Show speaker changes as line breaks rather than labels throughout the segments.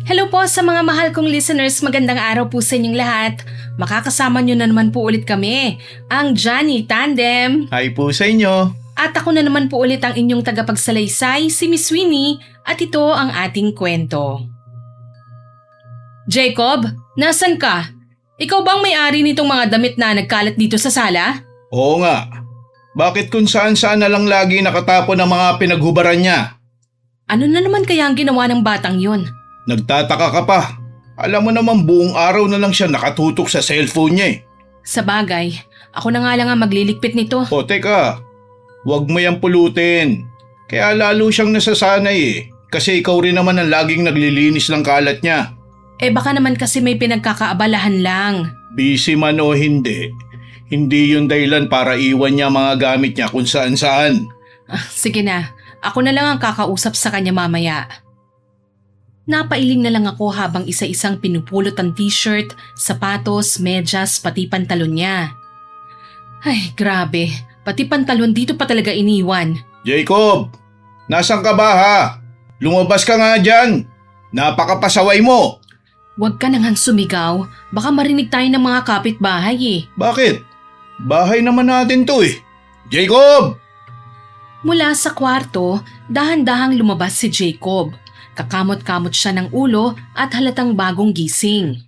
Hello po sa mga mahal kong listeners, magandang araw po sa inyong lahat. Makakasama nyo na naman po ulit kami, ang Johnny Tandem.
Hi po sa inyo.
At ako na naman po ulit ang inyong tagapagsalaysay, si Miss Winnie, at ito ang ating kwento. Jacob, nasan ka? Ikaw bang may-ari nitong mga damit na nagkalat dito sa sala?
Oo nga. Bakit kung saan-saan na lang lagi nakatapon ang mga pinaghubaran niya?
Ano na naman kaya ang ginawa ng batang yun?
Nagtataka ka pa. Alam mo naman buong araw na lang siya nakatutok sa cellphone niya eh.
Sa bagay, ako na nga lang ang magliligpit nito.
O teka, huwag mo yan pulutin. Kaya lalo siyang nasasanay eh. Kasi ikaw rin naman ang laging naglilinis ng kalat niya.
Eh baka naman kasi may pinagkakaabalahan lang.
Busy man o hindi, hindi yun dahilan para iwan niya mga gamit niya kung saan-saan.
Sige na, ako na lang ang kakausap sa kanya mamaya. Napailing na lang ako habang isa-isang pinupulot ang t-shirt, sapatos, medyas, pati pantalon niya. Ay, grabe. Pati pantalon dito pa talaga iniwan.
Jacob, nasan ka ba ha? Lumabas ka nga dyan. Napakapasaway mo.
Huwag ka nang sumigaw. Baka marinig tayo ng mga kapitbahay eh.
Bakit? Bahay naman natin to eh. Jacob!
Mula sa kwarto, dahan-dahang lumabas si Jacob. Kakamot-kamot siya ng ulo at halatang bagong gising.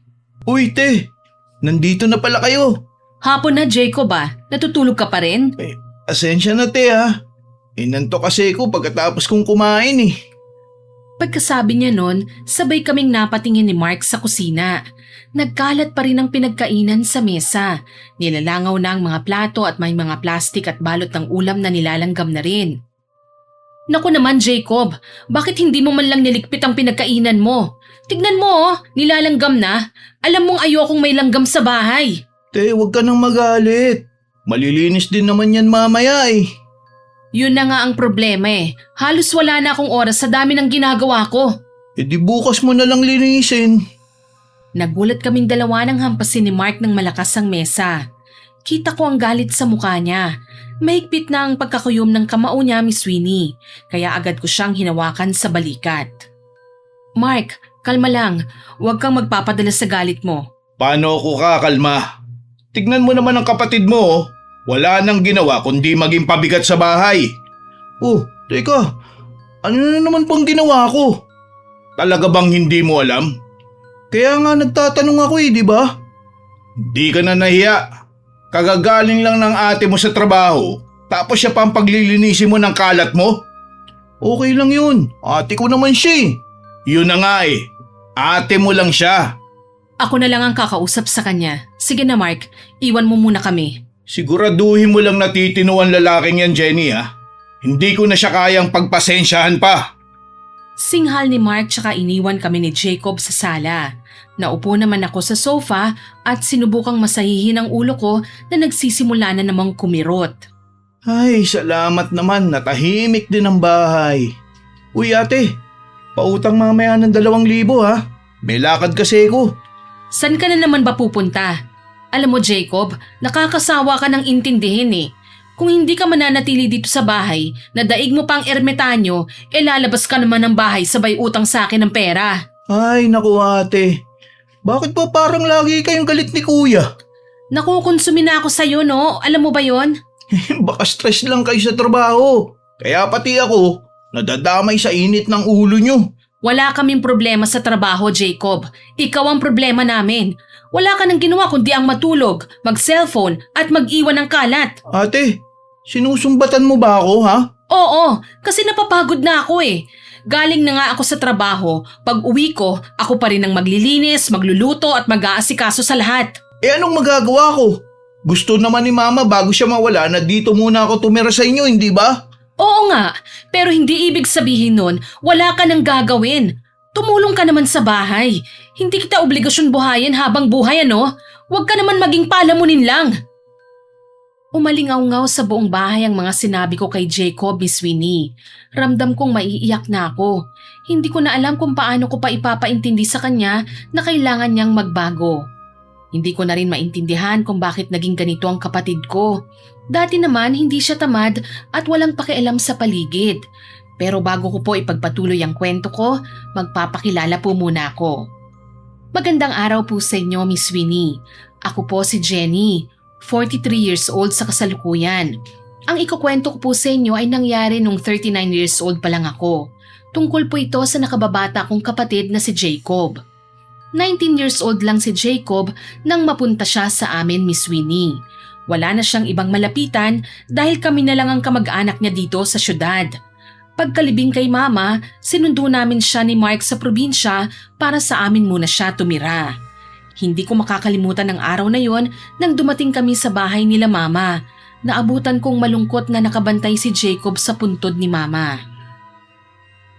Uy te, nandito na pala kayo.
Hapon na Jacob ah, natutulog ka pa rin?
Asensya na te ha. Inanto kasi ko pagkatapos kong kumain eh.
Pagkasabi niya nun, sabay kaming napatingin ni Mark sa kusina. Nagkalat pa rin ang pinagkainan sa mesa. Nilalangaw na ang mga plato at may mga plastik at balot ng ulam na nilalanggam na rin. Naku naman Jacob, bakit hindi mo man lang niligpit ang pinagkainan mo? Tignan mo nilalanggam na. Alam mong ayokong may langgam sa bahay.
Te, huwag ka nang magalit. Malilinis din naman yan mamaya eh.
Yun na nga ang problema eh. Halos wala na akong oras sa dami ng ginagawa ko.
E di bukas mo na lang linisin.
Nagulat kaming dalawa nang hampasin ni Mark ng malakas ang mesa. Kita ko ang galit sa mukha niya. Mahigpit na ang pagkakuyom ng kamao niya, Miss Winnie, kaya agad ko siyang hinawakan sa balikat. Mark, kalma lang. Huwag kang magpapadala sa galit mo.
Paano ako kakalma? Tignan mo naman ang kapatid mo oh. Wala nang ginawa kundi maging pabigat sa bahay. Oh, teka. Ano na naman pang ginawa ko? Talaga bang hindi mo alam? Kaya nga nagtatanong ako eh, di ba? Di ka na nahiya. Kagagaling lang ng ate mo sa trabaho, tapos siya pang paglilinisin mo ng kalat mo? Okay lang yun, ate ko naman siya eh. Yun na nga eh, ate mo lang siya.
Ako na lang ang kakausap sa kanya. Sige na Mark, iwan mo muna kami.
Siguraduhin mo lang natitino ang lalaking yan, Jenny ha. Hindi ko na siya kayang pagpasensyahan pa.
Singhal ni Mark tsaka iniwan kami ni Jacob sa sala. Naupo naman ako sa sofa at sinubukang masahihin ang ulo ko na nagsisimula na namang kumirot.
Ay, salamat naman, natahimik din ang bahay. Uy ate, pautang mamaya ng 2,000 ha. May lakad kasi ko.
San ka na naman ba pupunta? Alam mo Jacob, nakakasawa ka ng intindihin eh. Kung hindi ka mananatili dito sa bahay, na daig mo pang ermitanyo, lalabas ka naman ng bahay sabay utang sa akin ng pera.
Ay, naku ate. Bakit ba parang lagi kayong galit ni kuya?
Nakukonsumi na ako sa'yo no, alam mo ba yon?
Baka stress lang kayo sa trabaho. Kaya pati ako, nadadamay sa init ng ulo nyo.
Wala kaming problema sa trabaho Jacob. Ikaw ang problema namin. Wala ka nang ginawa kundi ang matulog, mag-cellphone at mag-iwan ng kalat.
Ate, sinusumbatan mo ba ako ha?
Oo, kasi napapagod na ako eh. Galing na nga ako sa trabaho. Pag uwi ko, ako pa rin ang maglilinis, magluluto at mag-aasikaso sa lahat.
Eh anong magagawa ko? Gusto naman ni mama bago siya mawala na dito muna ako tumira sa inyo, hindi ba?
Oo nga, pero hindi ibig sabihin nun wala ka nang gagawin. Tumulong ka naman sa bahay. Hindi kita obligasyon buhayin habang buhay ano? Huwag ka naman maging palamunin lang. Umalingaw-ngaw sa buong bahay ang mga sinabi ko kay Jacob, Miss Winnie. Ramdam kong maiiyak na ako. Hindi ko na alam kung paano ko pa ipapaintindi sa kanya na kailangan niyang magbago. Hindi ko na rin maintindihan kung bakit naging ganito ang kapatid ko. Dati naman hindi siya tamad at walang pakialam sa paligid. Pero bago ko po ipagpatuloy ang kwento ko, magpapakilala po muna ako. Magandang araw po sa inyo, Miss Winnie. Ako po si Jenny, 43 years old sa kasalukuyan. Ang ikukwento ko po sa inyo ay nangyari nung 39 years old pa lang ako. Tungkol po ito sa nakababata kong kapatid na si Jacob. 19 years old lang si Jacob nang mapunta siya sa amin, Miss Winnie. Wala na siyang ibang malapitan dahil kami na lang ang kamag-anak niya dito sa syudad. Pagkalibing kay Mama, sinundo namin siya ni Mark sa probinsya para sa amin muna siya tumira. Hindi ko makakalimutan ang araw na yon nang dumating kami sa bahay nila Mama. Naabutan kong malungkot na nakabantay si Jacob sa puntod ni Mama.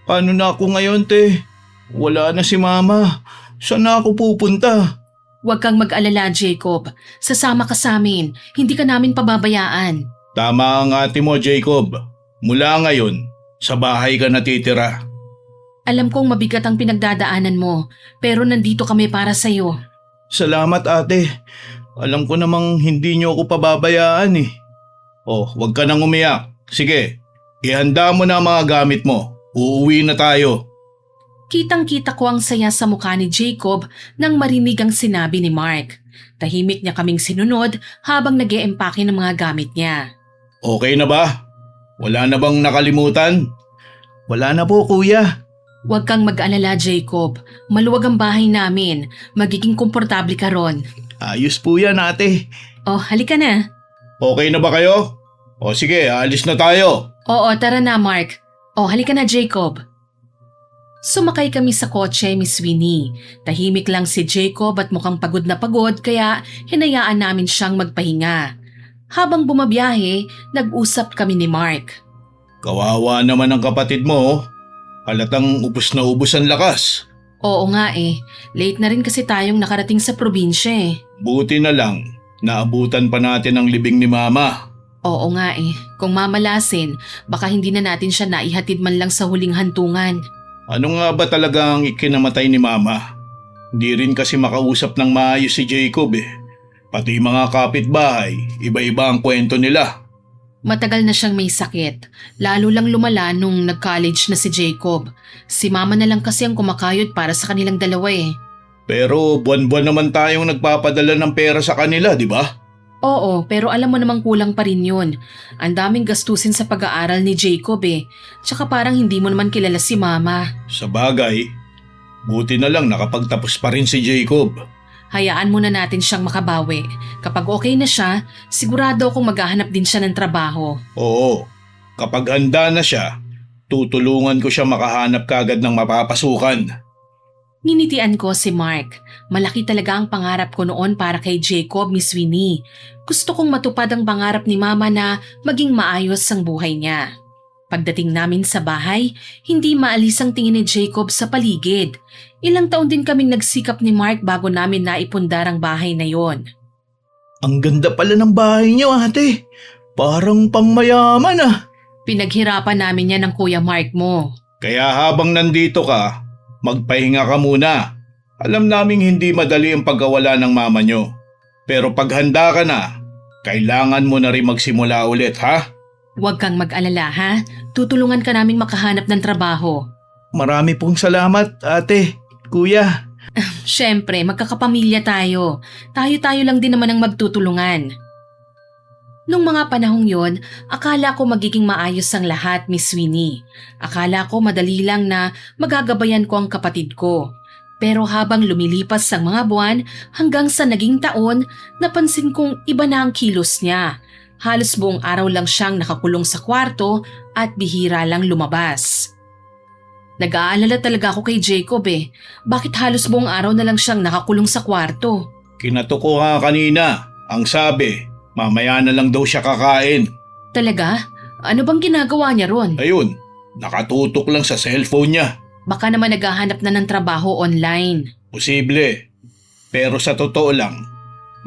Paano na ako ngayon, te? Wala na si Mama. Saan na ako pupunta?
Huwag kang mag-alala, Jacob. Sasama ka sa amin. Hindi ka namin pababayaan.
Tama ang ate mo, Jacob. Mula ngayon, sa bahay ka natitira.
Alam kong mabigat ang pinagdadaanan mo, pero nandito kami para sa'yo.
Salamat, ate. Alam ko namang hindi niyo ako pababayaan eh. Oh, huwag ka nang umiyak. Sige, ihanda mo na ang mga gamit mo. Uuwi na tayo.
Kitang-kita ko ang saya sa mukha ni Jacob nang marinig ang sinabi ni Mark. Tahimik niya kaming sinunod habang nag-eempake ng mga gamit niya.
Okay na ba? Wala na bang nakalimutan? Wala na po, kuya.
Huwag kang mag-alala, Jacob. Maluwag ang bahay namin. Magiging komportable ka ron.
Ayos po yan, ate.
Oh, halika na.
Okay na ba kayo? O sige, alis na tayo.
Oo, tara na, Mark. Oh, halika na, Jacob. Sumakay kami sa kotse, Miss Winnie. Tahimik lang si Jacob at mukhang pagod na pagod kaya hinayaan namin siyang magpahinga. Habang bumabiyahe, nag-usap kami ni Mark.
Kawawa naman ang kapatid mo, oh. Halatang ubos na ubos ang lakas.
Oo nga eh, late na rin kasi tayong nakarating sa probinsya eh.
Buti na lang, naabutan pa natin ang libing ni Mama.
Oo nga eh, kung mamalasin, baka hindi na natin siya naihatid man lang sa huling hantungan.
Ano nga ba talaga ang ikinamatay ni Mama? Hindi rin kasi makausap ng maayos si Jacob eh. Pati mga kapitbahay, iba-iba ang kwento nila.
Matagal na siyang may sakit, lalo lang lumala nung nag-college na si Jacob. Si Mama na lang kasi ang kumakayod para sa kanilang dalawa eh.
Pero buwan-buwan naman tayong nagpapadala ng pera sa kanila, di ba?
Oo, pero alam mo namang kulang pa rin yun. Ang daming gastusin sa pag-aaral ni Jacob eh. Tsaka parang hindi mo naman kilala si Mama.
Sa bagay, buti na lang nakapagtapos pa rin si Jacob.
Hayaan muna natin siyang makabawi. Kapag okay na siya, sigurado akong maghahanap din siya ng trabaho.
Oo, kapag handa na siya, tutulungan ko siya makahanap kagad ng mapapasukan.
Ninitian ko si Mark. Malaki talaga ang pangarap ko noon para kay Jacob, Miss Winnie. Gusto kong matupad ang pangarap ni Mama na maging maayos ang buhay niya. Pagdating namin sa bahay, hindi maalis ang tingin ni Jacob sa paligid. Ilang taon din kaming nagsikap ni Mark bago namin naipundar ang bahay na yon.
Ang ganda pala ng bahay niyo, ate. Parang pangmayaman ah.
Pinaghirapan namin yan ng Kuya Mark mo.
Kaya habang nandito ka, magpahinga ka muna. Alam naming hindi madali ang pagkawala ng mama nyo. Pero pag handa ka na, kailangan mo na rin magsimula ulit, ha?
Huwag kang mag-alala ha. Tutulungan ka naming makahanap ng trabaho.
Marami pong salamat, ate, kuya.
Siyempre, magkakapamilya tayo. Tayo-tayo lang din naman ang magtutulungan. Nung mga panahong yon, akala ko magiging maayos ang lahat, Miss Winnie. Akala ko madali lang na magagabayan ko ang kapatid ko. Pero habang lumilipas ang mga buwan hanggang sa naging taon, napansin kong iba na ang kilos niya. Halos buong araw lang siyang nakakulong sa kwarto at bihira lang lumabas. Nag-aalala talaga ako kay Jacob eh. Bakit halos buong araw na lang siyang nakakulong sa kwarto?
Kinato ko nga kanina. Ang sabi, mamaya na lang daw siya kakain.
Talaga? Ano bang ginagawa niya ron?
Ayun, nakatutok lang sa cellphone niya.
Baka naman naghahanap na ng trabaho online.
Posible. Pero sa totoo lang,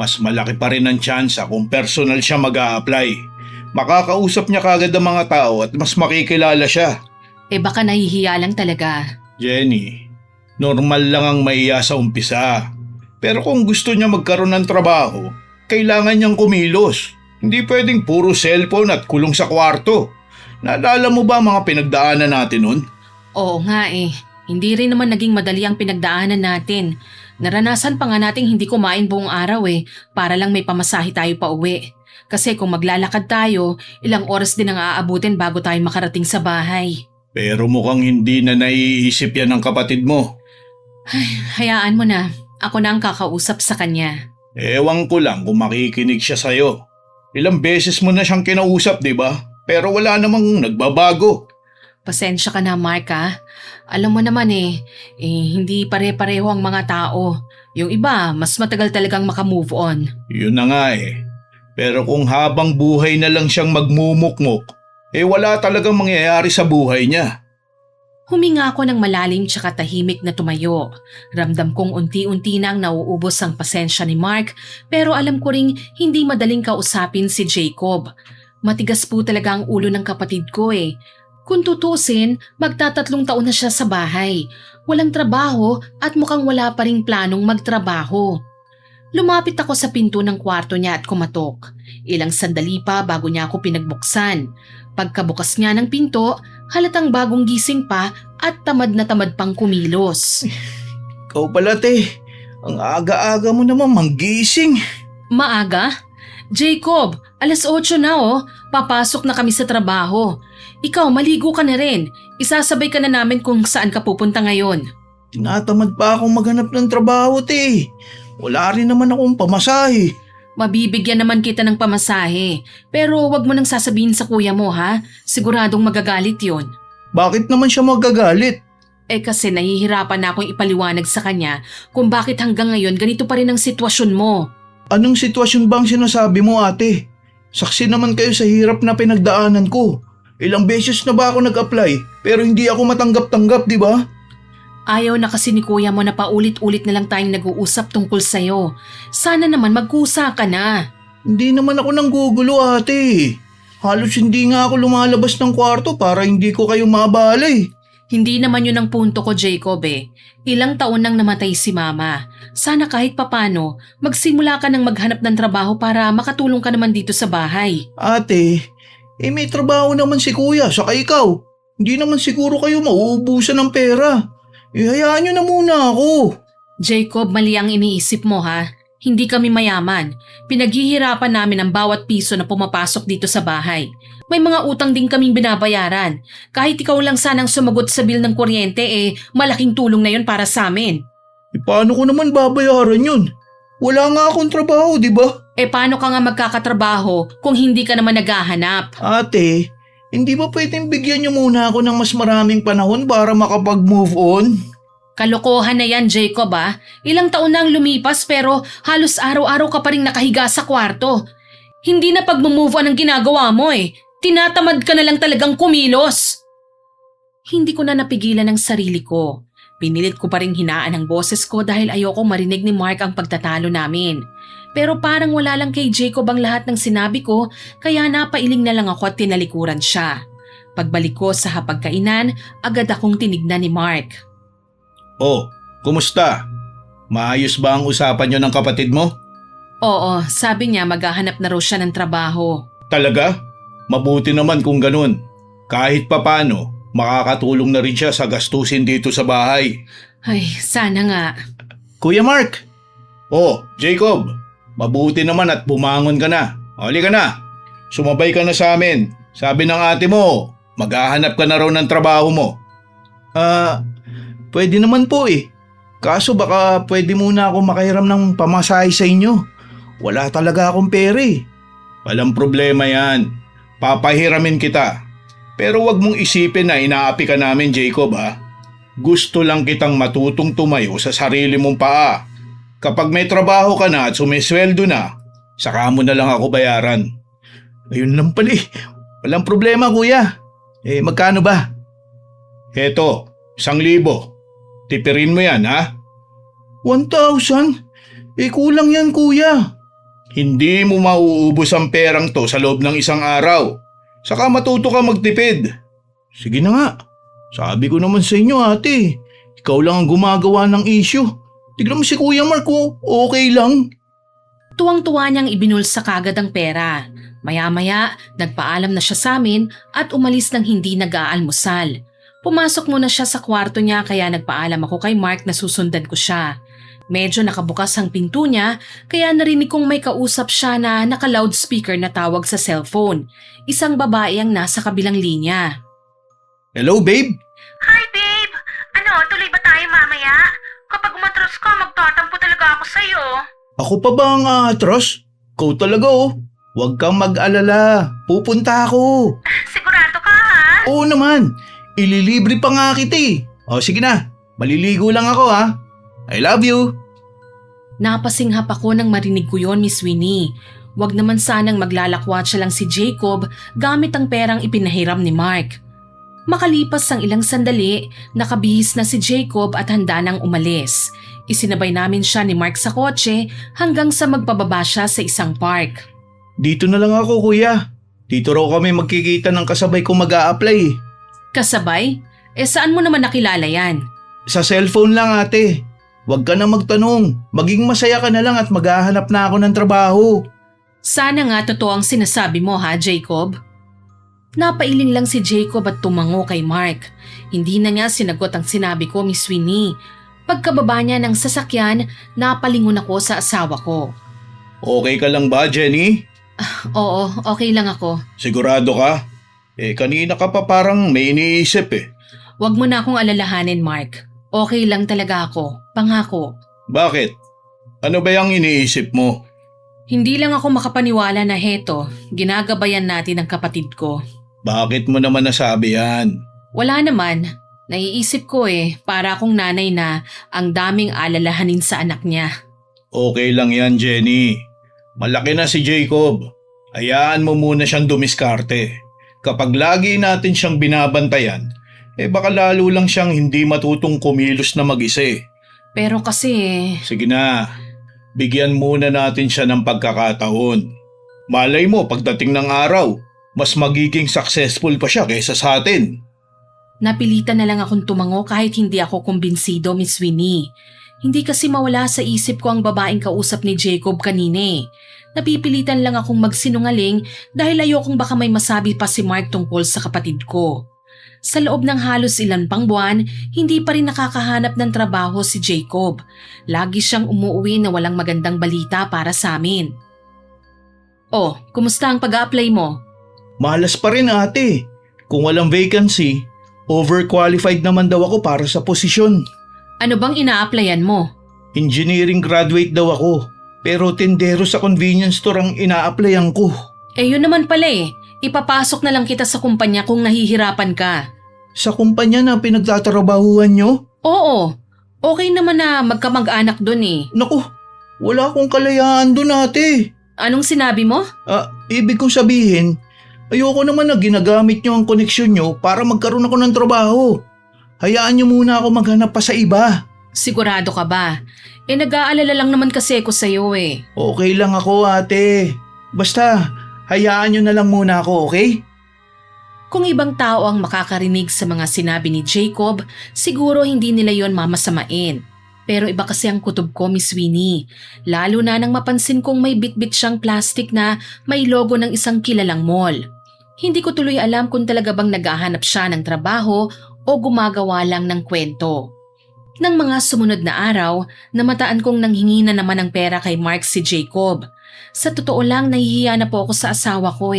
mas malaki pa rin ang tsansa kung personal siya mag-a-apply. Makakausap niya kagad ang mga tao at mas makikilala siya.
Eh baka nahihiya lang talaga.
Jenny, normal lang ang maiya sa umpisa. Pero kung gusto niya magkaroon ng trabaho, kailangan niyang kumilos. Hindi pwedeng puro cellphone at kulong sa kwarto. Naalala mo ba mga pinagdaanan natin nun?
Oo nga eh. Hindi rin naman naging madali ang pinagdaanan natin. Naranasan pa nga nating hindi kumain buong araw eh, para lang may pamasahe tayo pa uwi. Kasi kung maglalakad tayo, ilang oras din ang aabutin bago tayo makarating sa bahay.
Pero mukhang hindi na naiisip yan ng kapatid mo.
Hayaan mo na, ako na ang kakausap sa kanya.
Ewan ko lang kung makikinig siya sa'yo. Ilang beses mo na siyang kinausap, di ba? Pero wala namang nagbabago.
Pasensya ka na, Mark ha. Alam mo naman hindi pare-pareho ang mga tao. Yung iba, mas matagal talagang makamove on.
Yun na nga eh. Pero kung habang buhay na lang siyang magmumukmok, wala talagang mangyayari sa buhay niya.
Huminga ako ng malalim tsaka tahimik na tumayo. Ramdam kong unti-unti na ang nauubos ang pasensya ni Mark, pero alam ko ring hindi madaling kausapin si Jacob. Matigas po talaga ang ulo ng kapatid ko eh. Kung tutusin, magtatatlong taon na siya sa bahay. Walang trabaho at mukhang wala pa ring planong magtrabaho. Lumapit ako sa pinto ng kwarto niya at kumatok. Ilang sandali pa bago niya ako pinagbuksan. Pagkabukas niya ng pinto, halatang bagong gising pa at tamad na tamad pang kumilos.
Ikaw pala te, ang aga-aga mo naman manggising.
Maaga? Jacob, 8:00 na oh. Papasok na kami sa trabaho. Ikaw, maligo ka na rin. Isasabay ka na namin kung saan ka pupunta ngayon.
Tinatamad pa akong maghanap ng trabaho te. Wala rin naman akong pamasahe.
Mabibigyan naman kita ng pamasahe. Pero wag mo nang sasabihin sa kuya mo ha. Siguradong magagalit yon.
Bakit naman siya magagalit?
Kasi nahihirapan na akong ipaliwanag sa kanya kung bakit hanggang ngayon ganito pa rin ang sitwasyon mo.
Anong sitwasyon bang sinasabi mo ate? Saksi naman kayo sa hirap na pinagdaanan ko. Ilang beses na ba ako nag-apply pero hindi ako matanggap-tanggap, di ba?
Ayaw na kasi ni kuya mo na paulit-ulit na lang tayong nag-uusap tungkol sa'yo. Sana naman magkusa ka na.
Hindi naman ako nanggugulo ate. Halos hindi nga ako lumalabas ng kwarto para hindi ko kayo mabalay.
Hindi naman yun ang punto ko, Jacob eh. Ilang taon nang namatay si mama. Sana kahit papano, magsimula ka nang maghanap ng trabaho para makatulong ka naman dito sa bahay.
Ate, may trabaho naman si kuya saka ikaw. Hindi naman siguro kayo mauubusan ng pera. Hayaan nyo na muna ako.
Jacob, mali ang iniisip mo ha. Hindi kami mayaman. Pinaghihirapan namin ang bawat piso na pumapasok dito sa bahay. May mga utang din kaming binabayaran. Kahit ikaw lang sanang sumagot sa bill ng kuryente malaking tulong na yun para sa amin.
Paano ko naman babayaran yun? Wala nga akong trabaho, di ba?
Paano ka nga magkakatrabaho kung hindi ka naman naghahanap?
Ate, hindi ba pwedeng bigyan niyo muna ako ng mas maraming panahon para makapag-move on?
Kalokohan na yan, Jacob ah. Ilang taon na ang lumipas pero halos araw-araw ka pa rin nakahiga sa kwarto. Hindi na pag-move on ang ginagawa mo eh. Tinatamad ka na lang talagang kumilos. Hindi ko na napigilan ang sarili ko. Pinilit ko pa rin hinaan ang boses ko dahil ayoko marinig ni Mark ang pagtatalo namin. Pero parang wala lang kay Jacob ang lahat ng sinabi ko kaya napailing na lang ako at tinalikuran siya. Pagbalik ko sa hapagkainan, agad akong tinignan ni Mark.
Oh, kumusta? Maayos ba ang usapan niyo ng kapatid mo?
Oo, sabi niya maghahanap na raw siya ng trabaho.
Talaga? Mabuti naman kung ganun. Kahit papano, makakatulong na rin siya sa gastusin dito sa bahay.
Ay, sana nga.
Kuya Mark! Oh, Jacob! Mabuti naman at bumangon ka na. Halika na. Sumabay ka na sa amin. Sabi ng ate mo, maghahanap ka na raw ng trabaho mo. Pwede naman po eh. Kaso baka pwede muna ako makahiram ng pamasahe sa inyo. Wala talaga akong pera eh. Walang problema yan. Papahiramin kita. Pero wag mong isipin na inaapi ka namin, Jacob ha. Gusto lang kitang matutong tumayo sa sarili mong paa. Kapag may trabaho ka na at sumisweldo na, saka mo na lang ako bayaran. Ayun lang pala eh. Walang problema kuya. Magkano ba? Eto, 1,000. Tipirin mo yan ha? 1,000? Kulang yan kuya. Hindi mo mauubos ang perang to sa loob ng isang araw. Saka matuto ka magtipid. Sige na nga. Sabi ko naman sa inyo ate. Ikaw lang ang gumagawa ng issue. Tignan mo si Kuya Mark okay lang.
Tuwang-tuwa niyang ibinulsa kagad ang pera. Maya-maya, nagpaalam na siya sa amin at umalis nang hindi nag-aalmusal. Pumasok muna siya sa kwarto niya kaya nagpaalam ako kay Mark na susundan ko siya. Medyo nakabukas ang pinto niya kaya narinig kong may kausap siya na naka-loudspeaker na tawag sa cellphone. Isang babae ang nasa kabilang linya.
Hello, babe?
Hi, babe! Tuloy ba tayo mamaya? Kapag umatras ka, magtatampo talaga ako sa'yo.
Ako pa ba ang atras? Ikaw talaga oh. Huwag kang mag-alala. Pupunta ako.
Sigurado ka, ha?
Oo naman. Ililibre pa nga kita eh. O sige na. Maliligo lang ako ha. I love you.
Napasinghap ako nang marinig ko yon, Miss Winnie. Huwag naman sanang maglalakwatsa lang si Jacob gamit ang perang ipinahiram ni Mark. Makalipas ang ilang sandali, nakabihis na si Jacob at handa nang umalis. Isinabay namin siya ni Mark sa kotse hanggang sa magpababa siya sa isang park.
Dito na lang ako kuya. Dito raw kami magkikita ng kasabay ko mag-a-apply.
Kasabay? Saan mo naman nakilala yan?
Sa cellphone lang ate. Huwag ka na magtanong. Maging masaya ka na lang at maghahanap na ako ng trabaho.
Sana nga totoo ang sinasabi mo ha, Jacob? Napailing lang si Jacob at tumango kay Mark. Hindi na niya sinagot ang sinabi ko, Miss Winnie. Pagkababa niya ng sasakyan, napalingon ako sa asawa ko.
Okay ka lang ba, Jenny?
Oo, okay lang ako.
Sigurado ka? Kanina ka pa parang may iniisip eh.
Huwag mo na akong alalahanin, Mark. Okay lang talaga ako. Pangako.
Bakit? Ano ba yung iniisip mo?
Hindi lang ako makapaniwala na heto, ginagabayan natin ang kapatid ko.
Bakit mo naman nasabi yan?
Wala naman. Naiisip ko para akong nanay na ang daming alalahanin sa anak niya.
Okay lang yan, Jenny. Malaki na si Jacob. Hayaan mo muna siyang dumiskarte. Kapag lagi natin siyang binabantayan, baka lalo lang siyang hindi matutong kumilos na mag-isa eh.
Pero kasi
Sige na, bigyan muna natin siya ng pagkakataon. Malay mo pagdating ng araw, mas magiging successful pa siya kaysa sa atin.
napilitan na lang akong tumango kahit hindi ako kumbinsido, Miss Winnie. Hindi kasi mawala sa isip ko ang babaeng kausap ni Jacob kanina eh. Napipilitan lang akong magsinungaling dahil ayokong baka may masabi pa si Mark tungkol sa kapatid ko. Sa loob ng halos ilan pang buwan, hindi pa rin nakakahanap ng trabaho si Jacob. Lagi siyang umuuwi na walang magandang balita para sa amin. Oh, kumusta ang pag-a-apply mo?
Malas pa rin ate. Kung walang vacancy, overqualified naman daw ako para sa posisyon.
Ano bang ina-applyan mo?
Engineering graduate daw ako, pero tendero sa convenience store ang ina-applyan ko.
Yun naman pala Ipapasok na lang kita sa kumpanya kung nahihirapan ka.
Sa kumpanya na pinagtatrabahuhan nyo?
Oo, okay naman na magkamag-anak dun
Naku, wala akong kalayaan dun ate.
Anong sinabi mo?
Ibig kong sabihin, ayoko naman na ginagamit nyo ang koneksyon nyo para magkaroon ako ng trabaho. Hayaan nyo muna ako maghanap pa sa iba.
Sigurado ka ba? Nag-aalala lang naman kasi ako sa'yo
Okay lang ako ate. Basta, hayaan nyo na lang muna ako, okay?
Kung ibang tao ang makakarinig sa mga sinabi ni Jacob, siguro hindi nila yon mamasamain. Pero iba kasi ang kutob ko, Miss Winnie. Lalo na nang mapansin kong may bitbit siyang plastic na may logo ng isang kilalang mall. Hindi ko tuloy alam kung talaga bang naghahanap siya ng trabaho o gumagawa lang ng kwento. Nang mga sumunod na araw, namataan kong nanghingi na naman ng pera kay Mark si Jacob. Sa totoo lang, nahihiya na po ako sa asawa ko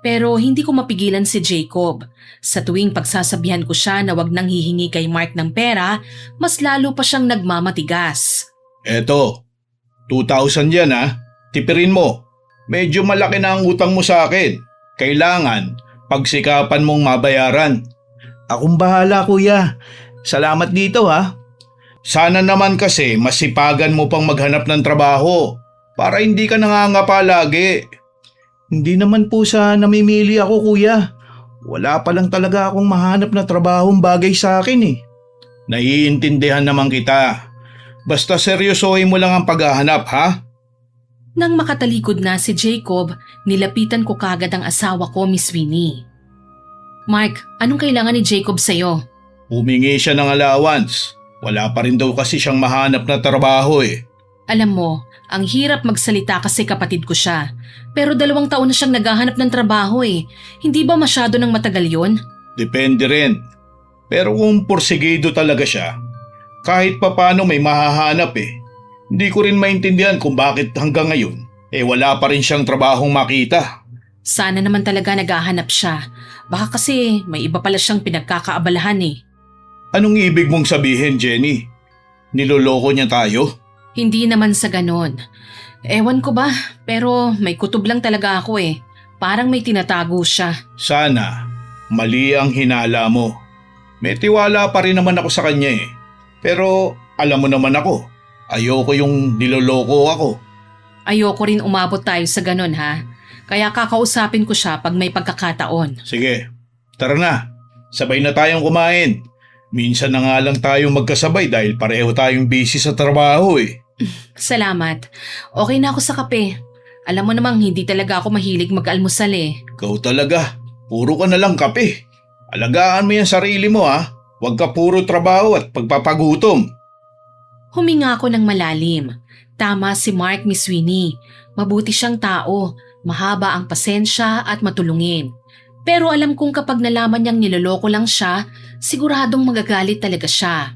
pero hindi ko mapigilan si Jacob. Sa tuwing pagsasabihan ko siya na wag nang hihingi kay Mark ng pera, mas lalo pa siyang nagmamatigas.
Eto, 2,000 yan ha. Tipirin mo. Medyo malaki na ang utang mo sa akin. Kailangan, pagsikapan mong mabayaran. Akong bahala kuya. Salamat dito ha. Sana naman kasi masipagan mo pang maghanap ng trabaho para hindi ka nangangapa lagi. Hindi naman po sa namimili ako kuya. Wala pa lang talaga akong mahanap na trabahong bagay sa akin Naiintindihan naman kita. Basta seryosohin mo lang ang paghahanap ha?
Nang makatalikod na si Jacob, nilapitan ko kagad ang asawa ko, Miss Winnie. Mark, anong kailangan ni Jacob sa'yo?
Humingi siya ng allowance. Wala pa rin daw kasi siyang mahanap na trabaho
Alam mo, ang hirap magsalita kasi kapatid ko siya. Pero 2 taon na siyang naghahanap ng trabaho eh. Hindi ba masyado ng matagal yon?
Depende rin. Pero kung porsigido talaga siya, kahit papano may mahahanap eh. Hindi ko rin maintindihan kung bakit hanggang ngayon, wala pa rin siyang trabahong makita.
Sana naman talaga naghahanap siya. Baka kasi may iba pala siyang pinagkakaabalahan eh.
Anong ibig mong sabihin, Jenny? Niloloko niya tayo?
Hindi naman sa ganon. Ewan ko ba, pero may kutob lang talaga ako eh. Parang may tinatago siya.
Sana, mali ang hinala mo. May tiwala pa rin naman ako sa kanya eh. Pero alam mo naman ako, ayoko yung niloloko ako.
Ayoko rin umabot tayo sa ganon ha. Kaya kakausapin ko siya pag may pagkakataon.
Sige, tara na. Sabay na tayong kumain. Minsan na nga lang tayong magkasabay dahil pareho tayong busy sa trabaho eh.
Salamat. Okay na ako sa kape. Alam mo namang hindi talaga ako mahilig mag-almusal eh.
Ikaw talaga, puro ka na lang kape. Alagaan mo yung sarili mo ha. Huwag ka puro trabaho at pagpapagutom.
Huminga ako ng malalim. Tama si Mark, Miss Winnie. Mabuti siyang tao. Mahaba ang pasensya at matulungin. Pero alam kong kapag nalaman niyang niloloko lang siya, siguradong magagalit talaga siya.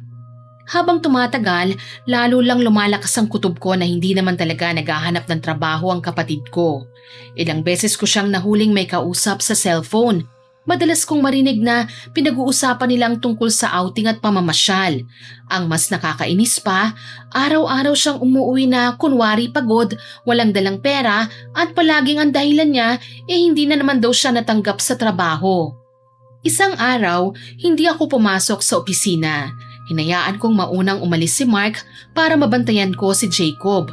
Habang tumatagal, lalo lang lumalakas ang kutob ko na hindi naman talaga naghahanap ng trabaho ang kapatid ko. Ilang beses ko siyang nahuling may kausap sa cellphone. Madalas kong marinig na pinag-uusapan nilang tungkol sa outing at pamamasyal. Ang mas nakakainis pa, araw-araw siyang umuwi na kunwari pagod, walang dalang pera at palaging ang dahilan niya hindi na naman daw siya natanggap sa trabaho. Isang araw, hindi ako pumasok sa opisina. Hinayaan kong maunang umalis si Mark para mabantayan ko si Jacob.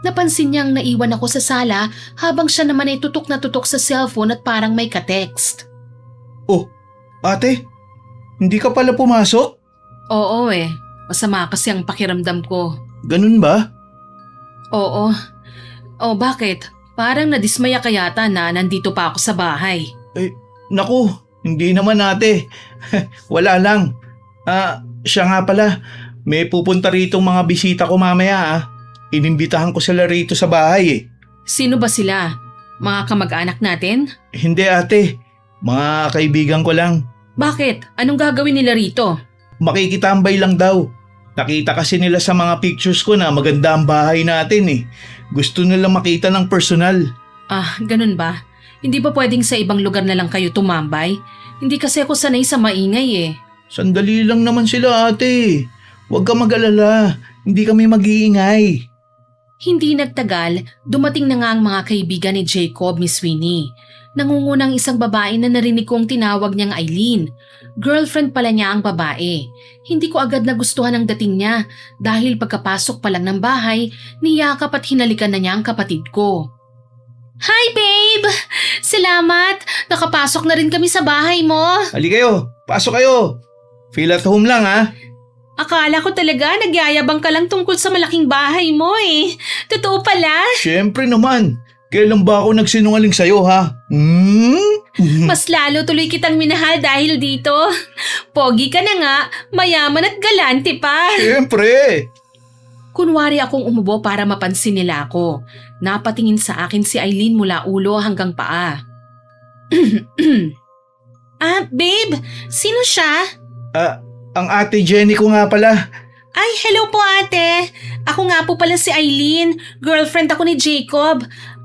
Napansin niyang naiwan ako sa sala habang siya naman ay tutok na tutok sa cellphone at parang may ka-text.
Oh, ate, hindi ka pala pumasok?
Oo eh, masama kasi ang pakiramdam ko.
Ganun ba?
Oo. Oh, bakit? Parang nadismaya ka yata na nandito pa ako sa bahay.
Naku, hindi naman ate. Wala lang. Siya nga pala, may pupunta rito mga bisita ko mamaya. Inimbitahan ko sila rito sa bahay eh.
Sino ba sila? Mga kamag-anak natin?
Hindi ate, mga kaibigan ko lang.
Bakit? Anong gagawin nila rito?
Makikitambay lang daw. Nakita kasi nila sa mga pictures ko na maganda ang bahay natin eh. Gusto nila makita ng personal.
Ah, ganun ba? Hindi ba pwedeng sa ibang lugar na lang kayo tumambay? Hindi kasi ako sanay sa maingay eh.
Sandali lang naman sila ate. Huwag ka mag-alala. Hindi kami mag-iingay.
Hindi nagtagal, dumating na nga ang mga kaibigan ni Jacob, Miss Winnie. Nangungunang isang babae na narinig kong tinawag niyang Eileen. Girlfriend pala niya ang babae. Hindi ko agad nagustuhan ang dating niya dahil pagkapasok pa lang ng bahay, niyakap at hinalikan na niya ang kapatid ko. Hi babe! Salamat! Nakapasok na rin kami sa bahay mo.
Hali kayo, pasok kayo. Feel at home lang ha.
Akala ko talaga nagyayabang ka lang tungkol sa malaking bahay mo eh. Totoo pala?
Siyempre naman. Kailan ba ako nagsinungaling sa'yo ha?
Mas lalo tuloy kitang minahal dahil dito. Pogi ka na nga, mayaman at galante pa.
Siyempre.
Kunwari akong umubo para mapansin nila ako. Napatingin sa akin si Eileen mula ulo hanggang paa. Babe, sino siya?
Ang ate Jenny ko nga pala.
Ay, hello po ate. Ako nga po pala si Eileen, girlfriend ako ni Jacob.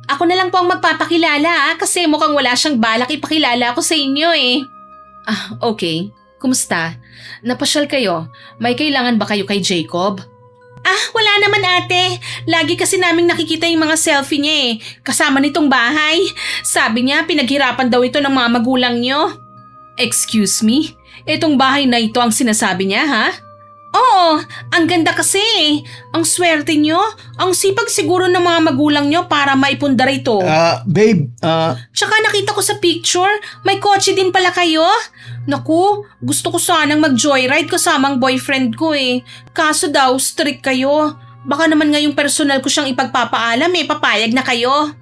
Ako na lang po ang magpapakilala kasi mukhang wala siyang balak ipakilala ako sa inyo eh. Okay. Kumusta? Napasyal kayo? May kailangan ba kayo kay Jacob? Wala naman ate. Lagi kasi naming nakikita yung mga selfie niya eh. Kasama nitong bahay. Sabi niya pinaghirapan daw ito ng mga magulang niyo. Excuse me? Itong bahay na ito ang sinasabi niya ha? Oo, ang ganda kasi eh. Ang swerte niyo. Ang sipag siguro ng mga magulang niyo para maipundar ito.
Babe,
Tsaka nakita ko sa picture, may kotse din pala kayo. Naku, gusto ko sanang mag-joyride kasama ang boyfriend ko eh. Kaso daw, strict kayo. Baka naman ngayong personal ko siyang ipagpapaalam papayag na kayo.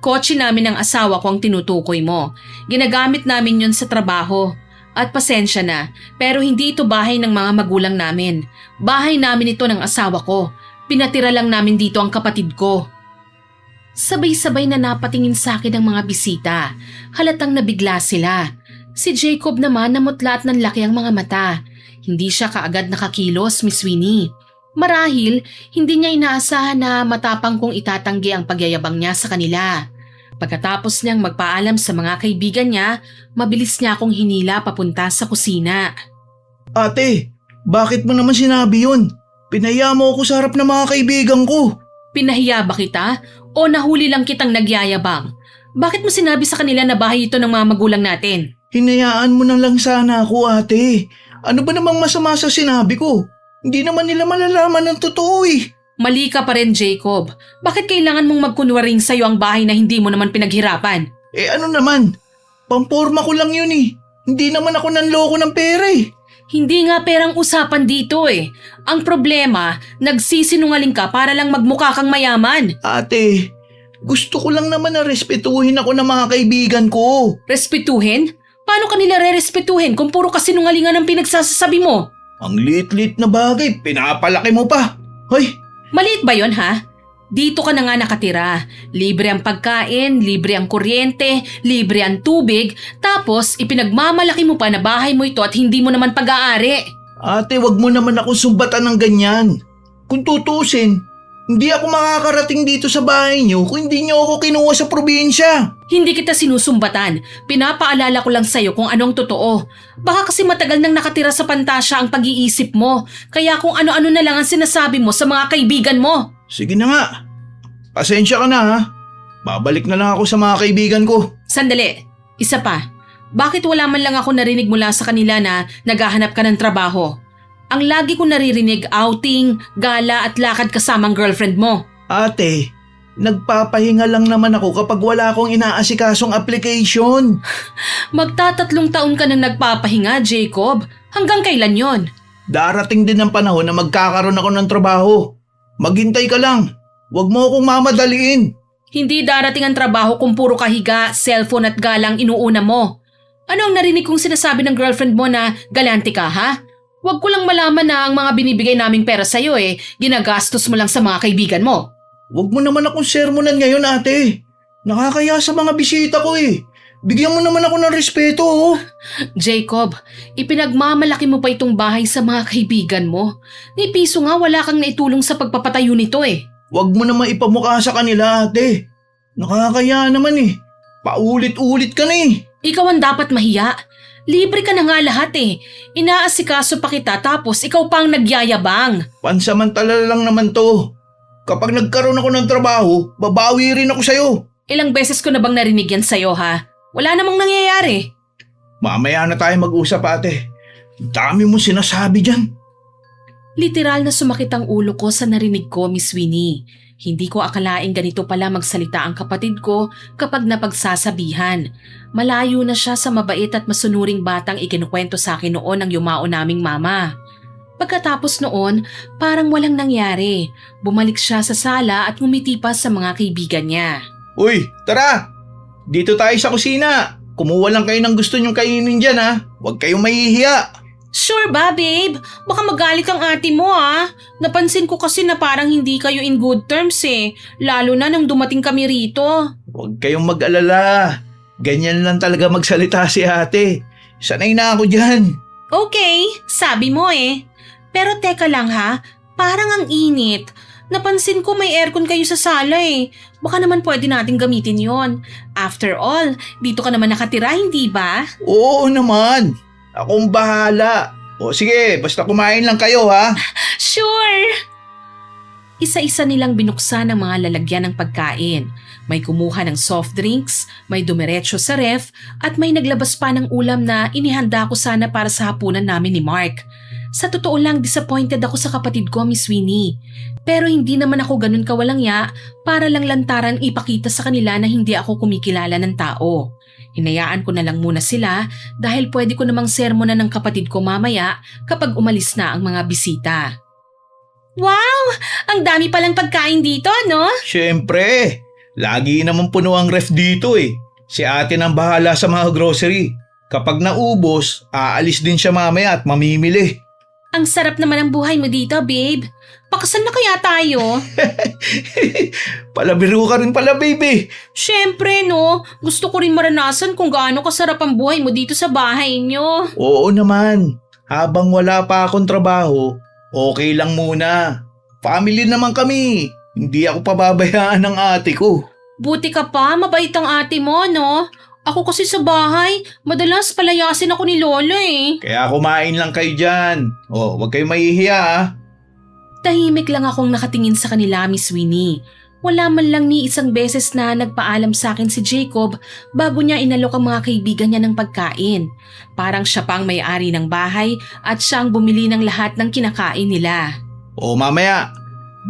Kotse namin ng asawa ko ang tinutukoy mo. Ginagamit namin yun sa trabaho. At pasensya na, pero hindi ito bahay ng mga magulang namin. Bahay namin ito ng asawa ko. Pinatira lang namin dito ang kapatid ko. Sabay-sabay na napatingin sa akin ang mga bisita. Halatang nabigla sila. Si Jacob naman namutla at nanlaki ang mga mata. Hindi siya kaagad nakakilos, Miss Winnie. Marahil, hindi niya inaasahan na matapang kong itatanggi ang pagyayabang niya sa kanila. Pagkatapos niyang magpaalam sa mga kaibigan niya, mabilis niya akong hinila papunta sa kusina.
Ate, bakit mo naman sinabi yun? Pinaya mo ako sa harap ng mga kaibigan ko.
Pinahiya ba kita o nahuli lang kitang nagyayabang? Bakit mo sinabi sa kanila na bahay ito ng mga magulang natin?
Hinayaan mo na lang sana ako, ate. Ano ba namang masama sa sinabi ko? Hindi naman nila malalaman ng totoo eh.
Mali ka pa rin, Jacob. Bakit kailangan mong magkunwaring sa'yo ang bahay na hindi mo naman pinaghirapan?
Eh ano naman? Pamporma ko lang yun eh. Hindi naman ako nanloko ng pera eh.
Hindi nga perang usapan dito eh. Ang problema, nagsisinungaling ka para lang magmukha kang mayaman.
Ate, gusto ko lang naman na respetuhin ako ng mga kaibigan ko.
Respetuhin? Paano ka nila re-respetuhin kung puro kasinungalingan ang pinagsasasabi mo?
Ang liit-liit na bagay, pinapalaki mo pa. Hoy,
Maliit ba yon ha? Dito ka na nga nakatira. Libre ang pagkain, libre ang kuryente, libre ang tubig, tapos ipinagmamalaki mo pa na bahay mo ito at hindi mo naman pag-aari.
ate, wag mo naman ako sumbatan ng ganyan. Kung tutusin, hindi ako makakarating dito sa bahay niyo kung hindi niyo ako kinuha sa probinsya.
Hindi kita sinusumbatan. Pinapaalala ko lang sa'yo kung anong totoo. Baka kasi matagal nang nakatira sa Pantasya ang pag-iisip mo. Kaya kung ano-ano na lang ang sinasabi mo sa mga kaibigan mo.
Sige na nga. Pasensya ka na ha. Babalik na lang ako sa mga kaibigan ko.
Sandali, isa pa. Bakit wala man lang ako narinig mula sa kanila na naghahanap ka ng trabaho? Ang lagi ko naririnig outing, gala at lakad kasamang girlfriend mo.
Ate, nagpapahinga lang naman ako kapag wala akong inaasikasong application.
Magtatatlong taon ka nang nagpapahinga, Jacob. Hanggang kailan yon?
Darating din ang panahon na magkakaroon ako ng trabaho. Maghintay ka lang. Huwag mo akong mamadaliin.
Hindi darating ang trabaho kung puro kahiga, cellphone at galang inuuna mo. Ano ang narinig kong sinasabi ng girlfriend mo na galante ka, ha? Huwag ko lang malaman na ang mga binibigay naming pera sa'yo ginagastos mo lang sa mga kaibigan mo.
Huwag mo naman akong sermonan ngayon, ate. Nakakaya sa mga bisita ko eh. Bigyan mo naman ako ng respeto, oh.
Jacob, ipinagmamalaki mo pa itong bahay sa mga kaibigan mo. Ni piso nga wala kang naitulong sa pagpapatayo nito eh.
Huwag mo naman ipamukha sa kanila, ate. Nakakaya naman eh. Paulit-ulit ka na eh.
Ikaw ang dapat mahiya. Libre ka na nga lahat eh. Inaasikaso pa kita tapos ikaw pa ang nagyayabang.
Pansamantala lang naman to. Kapag nagkaroon ako ng trabaho, babawi rin ako sa'yo.
Ilang beses ko na bang narinig yan sa'yo ha? Wala namang nangyayari.
Mamaya na tayo mag-usap, ate. Dami mo sinasabi dyan.
Literal na sumakit ang ulo ko sa narinig ko, Miss Winnie. Hindi ko akalaing ganito pala magsalita ang kapatid ko kapag napagsasabihan. Malayo na siya sa mabait at masunuring batang ikinukwento sa akin noon ng yumao naming mama. Pagkatapos noon, parang walang nangyari. Bumalik siya sa sala at ngumiti pa sa mga kaibigan niya.
Uy, tara! Dito tayo sa kusina. Kumuha lang kayo ng gusto nyong kainin dyan, ha? Huwag kayong mahihiya.
Sure ba, babe? Baka magalit ang ate mo Napansin ko kasi na parang hindi kayo in good terms lalo na nang dumating kami rito.
Huwag kayong mag-alala. Ganyan lang talaga magsalita si ate. Sanay na ako dyan.
Okay, sabi mo Pero teka lang parang ang init. Napansin ko may aircon kayo sa sala Baka naman pwede natin gamitin yon. After all, dito ka naman nakatira, hindi ba?
Oo naman. Akong bahala. O sige, basta kumain lang kayo, ha?
Sure! Isa-isa nilang binuksan ang mga lalagyan ng pagkain. May kumuha ng soft drinks, may dumiretso sa ref, at may naglabas pa ng ulam na inihanda ko sana para sa hapunan namin ni Mark. Sa totoo lang, disappointed ako sa kapatid ko, Miss Winnie. Pero hindi naman ako ganun kawalangya para lang lantaran ipakita sa kanila na hindi ako kumikilala ng tao. Hinayaan ko na lang muna sila dahil pwede ko namang sermonan ng kapatid ko mamaya kapag umalis na ang mga bisita. Wow! Ang dami palang pagkain dito, no?
Siyempre. Lagi naman puno ang ref dito Si ate nang bahala sa mga grocery. Kapag naubos, aalis din siya mamaya at mamimili.
Ang sarap naman ang buhay mo dito, babe. Pakasal na kaya tayo?
Palabiro ka rin pala, baby.
Siyempre, no. Gusto ko rin maranasan kung gaano kasarap ang buhay mo dito sa bahay nyo.
Oo naman. Habang wala pa akong trabaho, okay lang muna. Family naman kami. Hindi ako pababayaan ng ate ko.
Buti ka pa, mabait ang ate mo, no? Ako kasi sa bahay, madalas palayasin ako ni Lola eh.
Kaya kumain lang kayo dyan. Huwag kayo mahihiya ah.
Tahimik lang akong nakatingin sa kanila, Miss Winnie. Wala man lang ni isang beses na nagpaalam sa akin si Jacob bago niya inalok ang mga kaibigan niya ng pagkain. Parang siya pang may-ari ng bahay at siya ang bumili ng lahat ng kinakain nila.
Mamaya,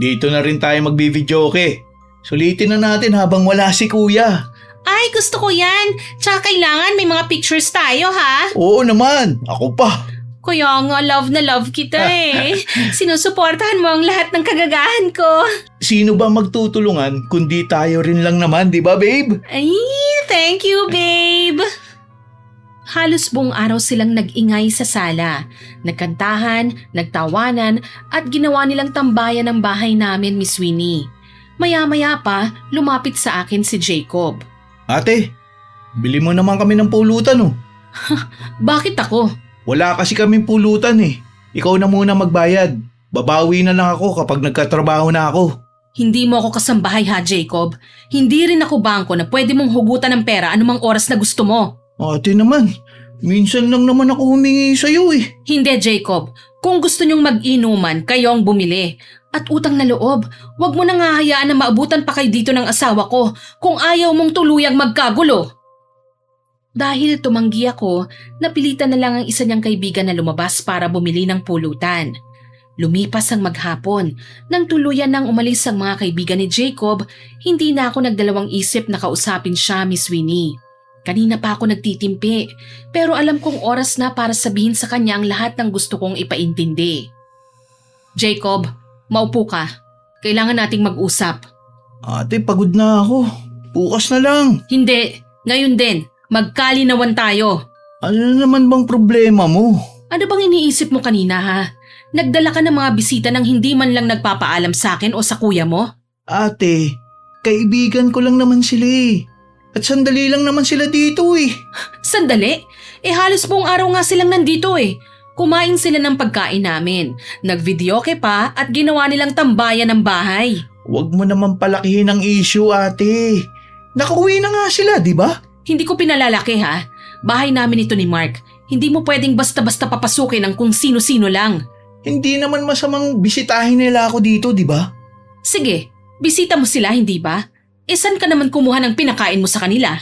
dito na rin tayo magbi-videoke. Sulitin na natin habang wala si kuya.
Ay, gusto ko yan. Tsaka kailangan may mga pictures tayo, ha?
Oo naman, ako pa.
Kaya nga, love na love kita eh. Sinusuportahan mo ang lahat ng kagagahan ko.
Sino ba magtutulungan kundi tayo rin lang naman, di ba babe?
Ay, thank you, babe. Halos buong araw silang nag-ingay sa sala. Nagkantahan, nagtawanan, at ginawa nilang tambayan ng bahay namin, Miss Winnie. Maya-maya pa, lumapit sa akin si Jacob.
Ate, bili mo naman kami ng pulutan oh.
Bakit ako?
Wala kasi kaming pulutan eh. Ikaw na muna magbayad. Babawi na lang ako kapag nagkatrabaho na ako.
Hindi mo ako kasambahay ha, Jacob. Hindi rin ako bangko na pwede mong hugutan ng pera anumang oras na gusto mo.
Ate naman, minsan lang naman ako humingi sa'yo eh.
Hindi, Jacob. Kung gusto nyong mag-inuman, kayo ang bumili. At utang na loob, wag mo nang hahayaan na maabutan pa kayo dito ng asawa ko kung ayaw mong tuluyang magkagulo. Dahil tumanggi ako, napilitan na lang ang isa niyang kaibigan na lumabas para bumili ng pulutan. Lumipas ang maghapon. Nang tuluyan nang umalis ang mga kaibigan ni Jacob, hindi na ako nagdalawang isip na kausapin siya, Miss Winnie. Kanina pa ako nagtitimpi, pero alam kong oras na para sabihin sa kanya ang lahat ng gusto kong ipaintindi. Jacob, maupo ka. Kailangan nating mag-usap.
Ate, pagod na ako. Bukas na lang.
Hindi, ngayon din. Magkalinawan tayo.
Ano na naman bang problema mo?
Ano bang iniisip mo kanina ha? Nagdala ka ng mga bisita nang hindi man lang nagpapaalam sa akin o sa kuya mo?
Ate, kaibigan ko lang naman sila eh. At sandali lang naman sila dito eh.
Sandali? Halos buong araw nga silang nandito eh. Kumain sila ng pagkain namin. Nagvideoke pa at ginawa nilang tambayan ng bahay.
Huwag mo naman palakihin ang issue, ate. Nakauwi na nga sila, di ba?
Hindi ko pinalalaki ha. Bahay namin ito ni Mark. Hindi mo pwedeng basta-basta papasukin ng kung sino-sino lang.
Hindi naman masamang bisitahin nila ako dito, di ba?
Sige, bisita mo sila, hindi ba? Saan ka naman kumuha ng pinakain mo sa kanila?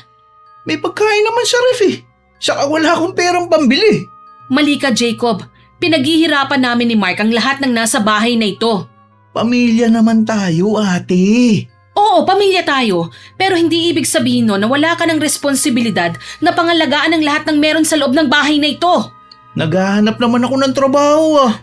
May pagkain naman sa ref eh. Saka wala akong perang pambili.
Mali ka, Jacob. Pinaghihirapan namin ni Mark ang lahat ng nasa bahay na ito.
Pamilya naman tayo, ate.
Oo, pamilya tayo. Pero hindi ibig sabihin no na wala ka ng responsibilidad na pangalagaan ang lahat ng meron sa loob ng bahay na ito.
Naghahanap naman ako ng trabaho ah.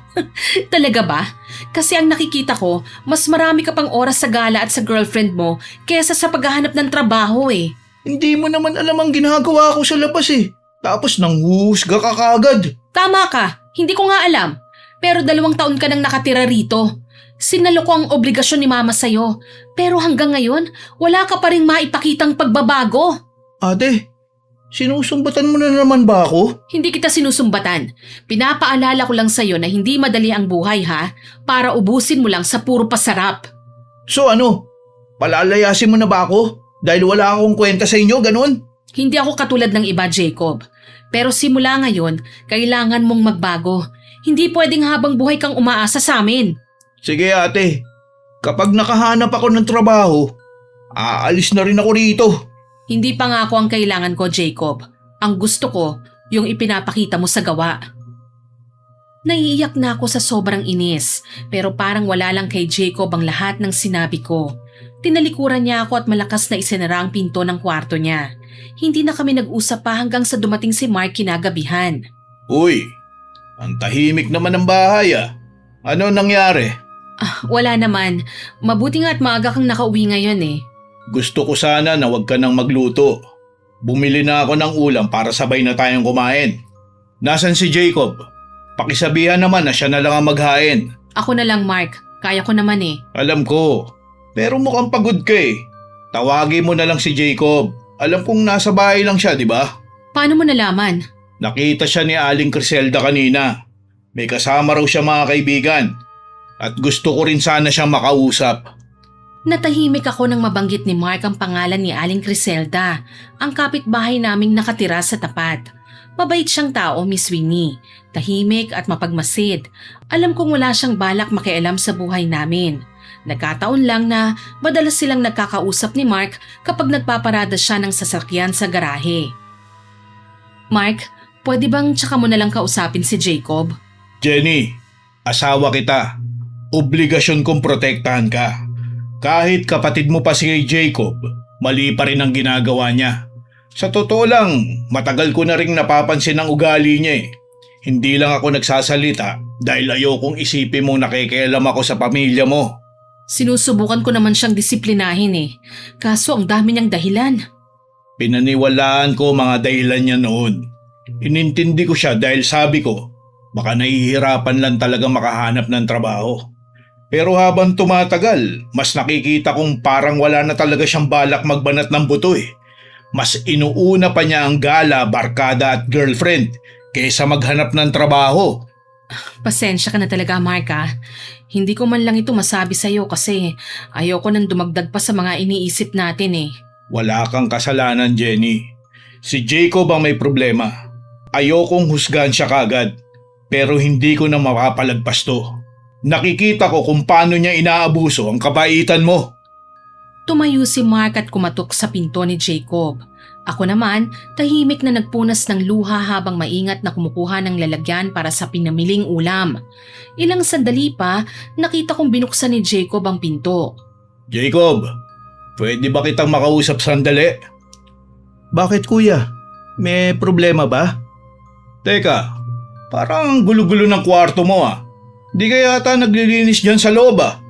Talaga ba? Kasi ang nakikita ko, mas marami ka pang oras sa gala at sa girlfriend mo kesa sa paghahanap ng trabaho eh.
Hindi mo naman alam ang ginagawa ko sa labas eh. Tapos nanghuhusga ka kagad.
Tama ka, hindi ko nga alam. Pero 2 taon ka nang nakatira rito. Sinalo ko ang obligasyon ni mama sa'yo. Pero hanggang ngayon, wala ka pa rin maipakitang pagbabago.
Ate, sinusumbatan mo na naman ba ako?
Hindi kita sinusumbatan. Pinapaalala ko lang sa'yo na hindi madali ang buhay ha, para ubusin mo lang sa puro pasarap.
So ano, palalayasin mo na ba ako? Dahil wala akong kwenta sa inyo, ganun?
Hindi ako katulad ng iba, Jacob. Pero simula ngayon, kailangan mong magbago. Hindi pwedeng habang buhay kang umaasa sa amin.
Sige ate, kapag nakahanap ako ng trabaho, aalis na rin ako rito.
Hindi pa nga ako ang kailangan ko, Jacob. Ang gusto ko, yung ipinapakita mo sa gawa. Naiiyak na ako sa sobrang inis, pero parang wala lang kay Jacob ang lahat ng sinabi ko. Tinalikuran niya ako at malakas na isinara ang pinto ng kwarto niya. Hindi na kami nag-usap pa hanggang sa dumating si Mark kinagabihan.
Uy, ang tahimik naman ng bahay ah. Ano nangyari?
Wala naman. Mabuti nga at maaga kang nakauwi ngayon eh.
Gusto ko sana na wag ka nang magluto. Bumili na ako ng ulam para sabay na tayong kumain. Nasaan si Jacob? Pakisabihan naman na siya na lang ang maghain.
Ako na lang, Mark. Kaya ko naman eh.
Alam ko. Pero mukhang pagod ka eh. Tawagin mo na lang si Jacob. Alam kong nasa bahay lang siya, di ba?
Paano mo nalaman?
Nakita siya ni Aling Criselda kanina. May kasama raw siya mga kaibigan. At gusto ko rin sana siyang makausap.
Natahimik ako nang mabanggit ni Mark ang pangalan ni Aling Criselda, ang kapitbahay naming nakatira sa tapat. Mabait siyang tao, Miss Winnie. Tahimik at mapagmasid. Alam kong wala siyang balak makialam sa buhay namin. Nagkataon lang na madalas silang nagkakausap ni Mark kapag nagpaparada siya ng sasakyan sa garahe. Mark, pwede bang tsaka mo na lang kausapin si Jacob?
Jenny, asawa kita. Obligasyon kong protektahan ka. Kahit kapatid mo pa si Jacob, mali pa rin ang ginagawa niya. Sa totoo lang, matagal ko na rin napapansin ang ugali niya eh. Hindi lang ako nagsasalita dahil ayokong isipin mong nakikialam ako sa pamilya mo.
Sinusubukan ko naman siyang disiplinahin eh. Kaso ang dami niyang dahilan.
Pinaniwalaan ko mga dahilan niya noon. Inintindi ko siya dahil sabi ko, baka nahihirapan lang talaga makahanap ng trabaho. Pero habang tumatagal, mas nakikita kong parang wala na talaga siyang balak magbanat ng buto eh. Mas inuuna pa niya ang gala, barkada at girlfriend kaysa maghanap ng trabaho.
Pasensya ka na talaga, Mark ah. Hindi ko man lang ito masabi sa'yo kasi ayoko nang dumagdag pa sa mga iniisip natin eh.
Wala kang kasalanan, Jenny. Si Jacob ang may problema. Ayokong husgahan siya kagad, pero hindi ko na mapapalagpas to. Nakikita ko kung paano niya inaabuso ang kabaitan mo.
Tumayo si Mark at kumatok sa pinto ni Jacob. Ako naman, tahimik na nagpunas ng luha habang maingat na kumukuha ng lalagyan para sa pinamiling ulam. Ilang sandali pa, nakita kong binuksan ni Jacob ang pinto.
Jacob, pwede ba kitang makausap sandali? Bakit kuya? May problema ba? Teka, parang gulo-gulo ng kwarto mo ah. Di kaya yata naglilinis dyan sa loob ah.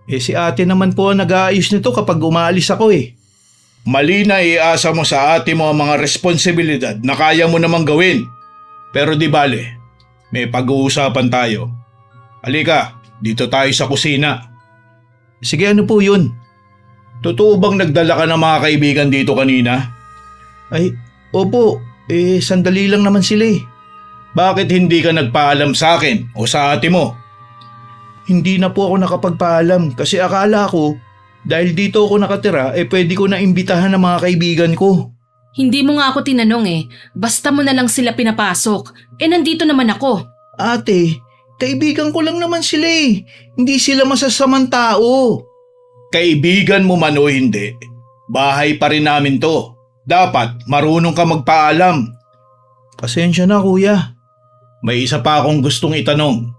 Si ate naman po ang nag-aayos nito kapag umaalis ako eh. Mali na iasa mo sa ate mo ang mga responsibilidad na kaya mo namang gawin. Pero di bale, may pag-uusapan tayo. Halika, dito tayo sa kusina. Sige, ano po yun? Totoo bang nagdala ka ng mga kaibigan dito kanina? Ay, opo. Sandali lang naman sila eh. Bakit hindi ka nagpaalam sa akin o sa ate mo? Hindi na po ako nakapagpaalam kasi akala ko dahil dito ako nakatira pwede ko na imbitahan ng mga kaibigan ko.
Hindi mo nga ako tinanong eh. Basta mo na lang sila pinapasok. Nandito naman ako.
Ate, kaibigan ko lang naman sila eh. Hindi sila masasamang tao. Kaibigan mo man o hindi, bahay pa rin namin to. Dapat marunong ka magpaalam. Pasensya na kuya. May isa pa akong gustong itanong.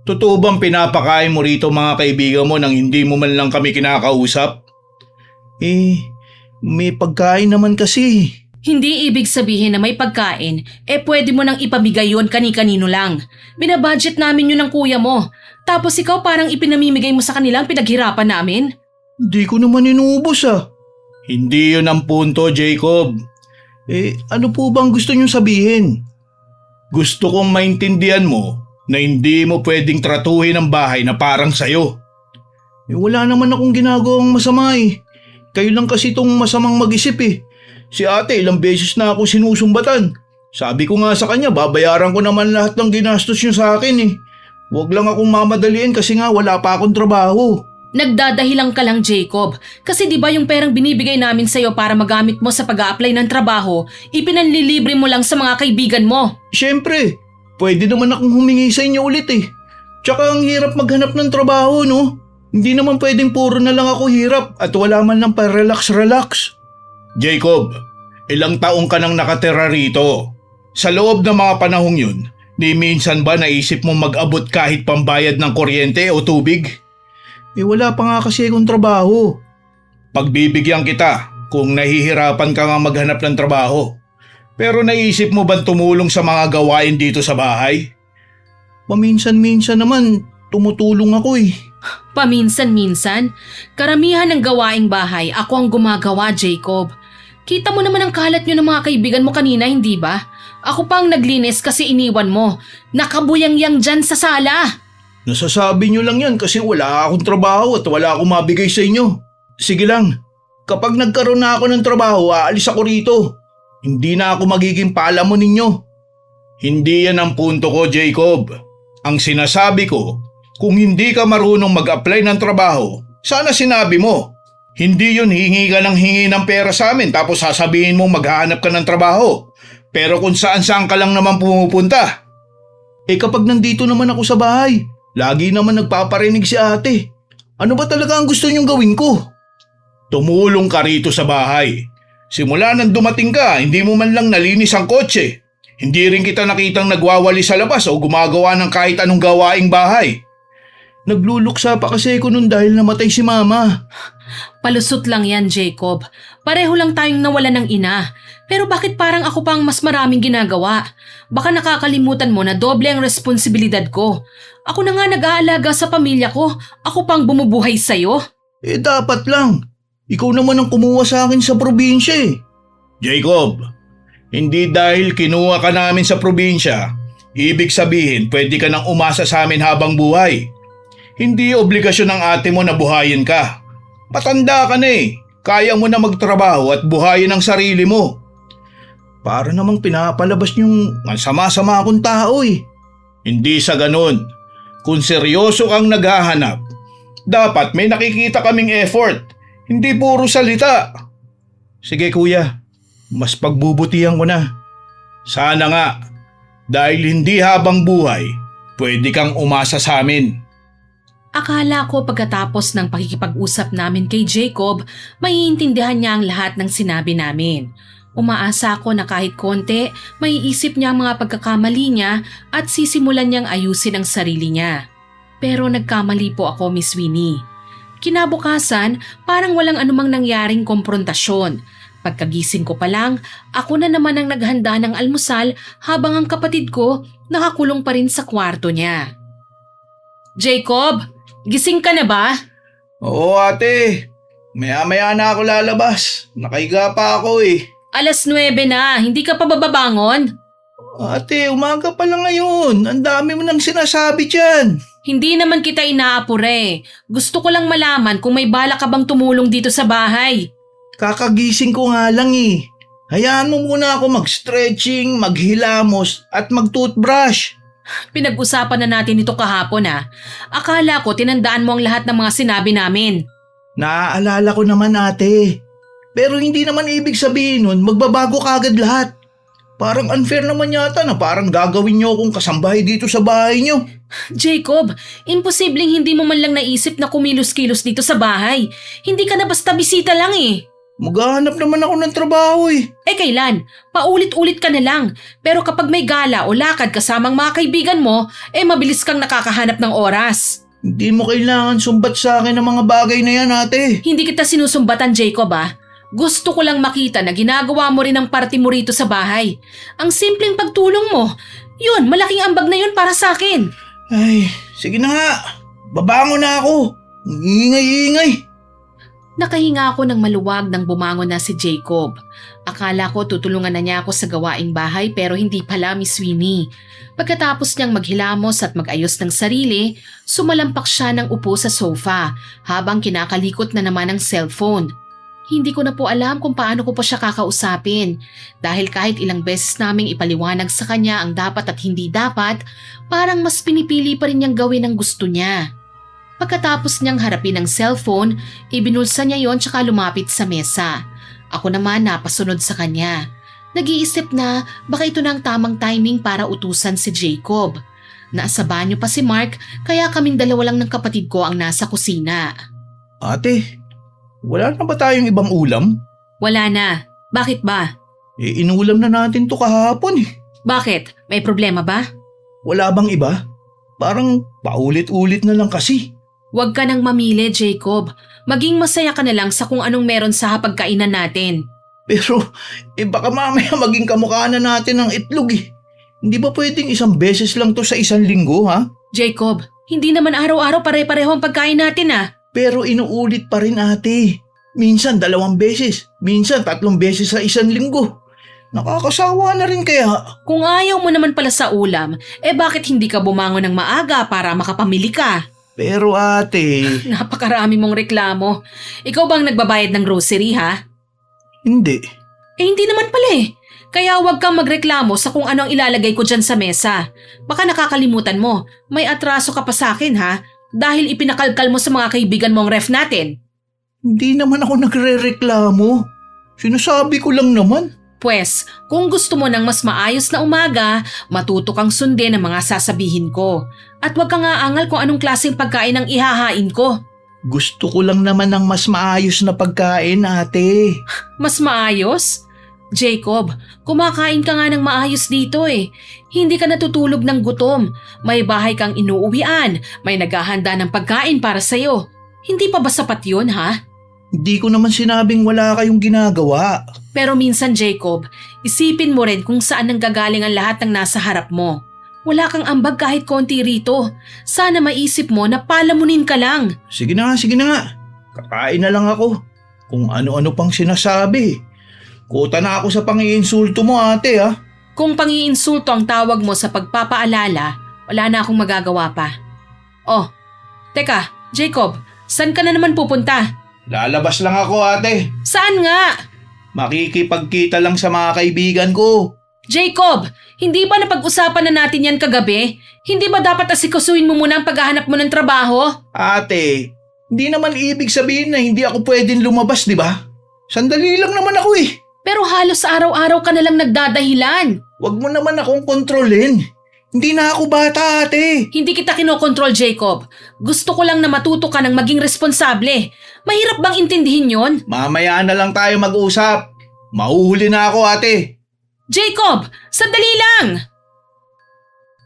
Totoo bang pinapakain mo rito mga kaibigan mo nang hindi mo man lang kami kinakausap? May pagkain naman kasi.
Hindi ibig sabihin na may pagkain, pwede mo nang ipamigay yun kani-kanino lang. Binabudget namin yun ng kuya mo. Tapos ikaw parang ipinamimigay mo sa kanilang pinaghirapan namin?
Hindi ko naman inuubos ah. Hindi yun ang punto, Jacob. Ano po bang gusto niyong sabihin? Gusto kong maintindihan mo na hindi mo pwedeng tratuhin ang bahay na parang sayo. Wala naman akong ginagawang masama eh. Kayo lang kasi itong masamang mag-isip eh. Si ate ilang beses na ako sinusumbatan. Sabi ko nga sa kanya babayaran ko naman lahat ng ginastos niyo sa akin eh. Huwag lang akong mamadaliin kasi nga wala pa akong trabaho.
Nagdadahilan ka lang, Jacob. Kasi di ba yung perang binibigay namin sa'yo para magamit mo sa pag-a-apply ng trabaho, ipinanlilibre mo lang sa mga kaibigan mo?
Siyempre, pwede naman akong humingi sa inyo ulit eh. Tsaka ang hirap maghanap ng trabaho no. Hindi naman pwedeng puro na lang ako hirap at wala man lang pa relax. Jacob, ilang taong ka nang nakatira rito. Sa loob ng mga panahong yun, di minsan ba naisip mo mag-abot kahit pambayad ng kuryente o tubig? Wala pa nga kasi akong trabaho. Pagbibigyan kita kung nahihirapan ka nga maghanap ng trabaho. Pero naisip mo bang tumulong sa mga gawain dito sa bahay? Paminsan-minsan naman, tumutulong ako eh.
Paminsan-minsan, karamihan ng gawaing bahay ako ang gumagawa, Jacob. Kita mo naman ang kalat nyo ng mga kaibigan mo kanina, hindi ba? Ako pang naglinis kasi iniwan mo. Nakabuyang-yang dyan sa sala.
Nasasabi nyo lang yan kasi wala akong trabaho at wala akong mabigay sa inyo. Sige lang, kapag nagkaroon na ako ng trabaho, aalis ako rito. Hindi na ako magiging palamo ninyo. Hindi yan ang punto ko, Jacob. Ang sinasabi ko, kung hindi ka marunong mag-apply ng trabaho, sana sinabi mo. Hindi yun hingi ka ng hingi ng pera sa amin tapos sasabihin mo maghahanap ka ng trabaho. Pero kung saan-saan ka lang naman pumupunta. Kapag nandito naman ako sa bahay, lagi naman nagpaparinig si ate. Ano ba talaga ang gusto niyong gawin ko? Tumulong ka rito sa bahay. Simula nang dumating ka, hindi mo man lang nalinis ang kotse. Hindi rin kita nakitang nagwawali sa labas o gumagawa ng kahit anong gawaing bahay. Nagluluksa pa kasi ako nun dahil namatay si mama.
Palusot lang yan, Jacob. Pareho lang tayong nawala ng ina. Pero bakit parang ako pang mas maraming ginagawa? Baka nakakalimutan mo na doble ang responsibilidad ko. Ako na nga nag-aalaga sa pamilya ko. Ako pang bumubuhay sa'yo.
Dapat lang. Ikaw naman ang kumuha sa akin sa probinsya eh. Jacob, hindi dahil kinuha ka namin sa probinsya, ibig sabihin pwede ka nang umasa sa amin habang buhay. Hindi obligasyon ng ate mo na buhayin ka. Matanda ka na eh. Kaya mo na magtrabaho at buhayin ang sarili mo. Para namang pinapalabas niyong sama-sama akong tao eh. Hindi sa ganun. Kung seryoso kang naghahanap, dapat may nakikita kaming effort. Hindi puro salita. Sige kuya, mas pagbubutihan ko na. Sana nga, dahil hindi habang buhay, pwede kang umasa sa amin.
Akala ko pagkatapos ng pakikipag-usap namin kay Jacob, maiintindihan niya ang lahat ng sinabi namin. Umaasa ako na kahit konti, maiisip niya ang mga pagkakamali niya at sisimulan niyang ayusin ang sarili niya. Pero nagkamali po ako, Miss Winnie. Kinabukasan, parang walang anumang nangyaring komprontasyon. Pagkagising ko pa lang, ako na naman ang naghanda ng almusal habang ang kapatid ko nakakulong pa rin sa kwarto niya. Jacob, gising ka na ba?
Oo ate, maya-maya na ako lalabas. Nakahiga pa ako eh.
9:00 na, hindi ka pa bababangon?
Ate, umaga pa lang ngayon. Ang dami mo nang sinasabi dyan.
Hindi naman kita inaapure. Gusto ko lang malaman kung may balak ka bang tumulong dito sa bahay.
Kakagising ko nga lang eh. Hayaan mo muna ako mag-stretching, maghilamos at mag-toothbrush.
Pinag-usapan na natin ito kahapon ah. Akala ko tinandaan mo ang lahat ng mga sinabi namin.
Naaalala ko naman ate. Pero hindi naman ibig sabihin nun magbabago kagad lahat. Parang unfair naman yata na parang gagawin niyo akong kasambahay dito sa bahay niyo.
Jacob, imposibleng hindi mo man lang naisip na kumilos-kilos dito sa bahay. Hindi ka na basta bisita lang eh.
Maghahanap naman ako ng trabaho eh.
Kailan? Paulit-ulit ka na lang. Pero kapag may gala o lakad kasamang mga kaibigan mo, mabilis kang nakakahanap ng oras.
Hindi mo kailangan sumbat sa akin ng mga bagay na yan ate.
Hindi kita sinusumbatan, Jacob ah. Gusto ko lang makita na ginagawa mo rin ang parte mo rito sa bahay. Ang simpleng pagtulong mo, yun, malaking ambag na yun para sa akin.
Ay, sige na nga. Babangon na ako. Ingay-ingay.
Nakahinga ako ng maluwag nang bumangon na si Jacob. Akala ko tutulungan na niya ako sa gawaing bahay pero hindi pala, Miss Winnie. Pagkatapos niyang maghilamos at mag-ayos ng sarili, sumalampak siya ng upo sa sofa habang kinakalikot na naman ang cellphone. Hindi ko na po alam kung paano ko po siya kakausapin dahil kahit ilang beses naming ipaliwanag sa kanya ang dapat at hindi dapat, parang mas pinipili pa rin niyang gawin ang gusto niya. Pagkatapos niyang harapin ang cellphone, ibinulsa niya yon tsaka lumapit sa mesa. Ako naman napasunod sa kanya. Nag-iisip na baka ito na ang tamang timing para utusan si Jacob. Nasa banyo pa si Mark kaya kaming dalawa lang ng kapatid ko ang nasa kusina.
Ate, wala na ba tayong ibang ulam?
Wala na. Bakit ba?
Inulam na natin to kahapon eh.
Bakit? May problema ba?
Wala bang iba? Parang paulit-ulit na lang kasi.
Huwag ka nang mamili, Jacob. Maging masaya ka na lang sa kung anong meron sa hapagkainan natin.
Pero baka mamaya maging kamukha na natin ng itlog eh. Hindi ba pwedeng isang beses lang to sa isang linggo ha?
Jacob, hindi naman araw-araw pare-pareho ang pagkain natin ah.
Pero inuulit pa rin ate. Minsan 2 beses, minsan 3 beses sa isang linggo. Nakakasawa na rin kaya.
Kung ayaw mo naman pala sa ulam, bakit hindi ka bumangon ng maaga para makapamili ka?
Pero ate,
Napakarami mong reklamo. Ikaw bang nagbabayad ng grocery ha?
hindi.
Hindi naman pala eh. Kaya huwag kang magreklamo sa kung ano ang ilalagay ko dyan sa mesa. Baka nakakalimutan mo, may atraso ka pa sa akin ha? Dahil ipinakalkal mo sa mga kaibigan mo ang ref natin.
Hindi naman ako nagre-reklamo. Sinasabi ko lang naman.
Pwes, kung gusto mo ng mas maayos na umaga, matuto kang sundin ang mga sasabihin ko. At huwag kang aangal kung anong klaseng pagkain ang ihahain ko.
Gusto ko lang naman ng mas maayos na pagkain, ate.
Mas maayos? Jacob, kumakain ka nga ng maayos dito eh. Hindi ka natutulog ng gutom. May bahay kang inuuwian. May naghahanda ng pagkain para sa'yo. Hindi pa ba sapat yun ha?
Hindi ko naman sinabing wala kayong ginagawa.
Pero minsan Jacob, isipin mo rin kung saan nanggagaling ang lahat ng nasa harap mo. Wala kang ambag kahit konti rito. Sana maisip mo na palamunin ka lang.
Sige na nga. Kakain na lang ako. Kung ano-ano pang sinasabi. Kuta na ako sa pangiinsulto mo, ate, ha?
Kung pangiinsulto ang tawag mo sa pagpapaalala, wala na akong magagawa pa. Oh, teka, Jacob, saan ka na naman pupunta?
Lalabas lang ako, ate.
Saan nga?
Makikipagkita lang sa mga kaibigan ko.
Jacob, hindi ba napag-usapan na natin yan kagabi? Hindi ba dapat asikasuin mo muna ang paghahanap mo ng trabaho?
Ate, hindi naman ibig sabihin na hindi ako pwedeng lumabas, di ba? Sandali lang naman ako eh.
Pero halos araw-araw ka na lang nagdadahilan.
Huwag mo naman akong kontrolin. Hindi na ako bata, ate.
Hindi kita kinokontrol, Jacob. Gusto ko lang na matuto ka ng maging responsable. Mahirap bang intindihin yon?
Mamaya na lang tayo mag-usap. Mahuhuli na ako, ate.
Jacob! Sandali lang!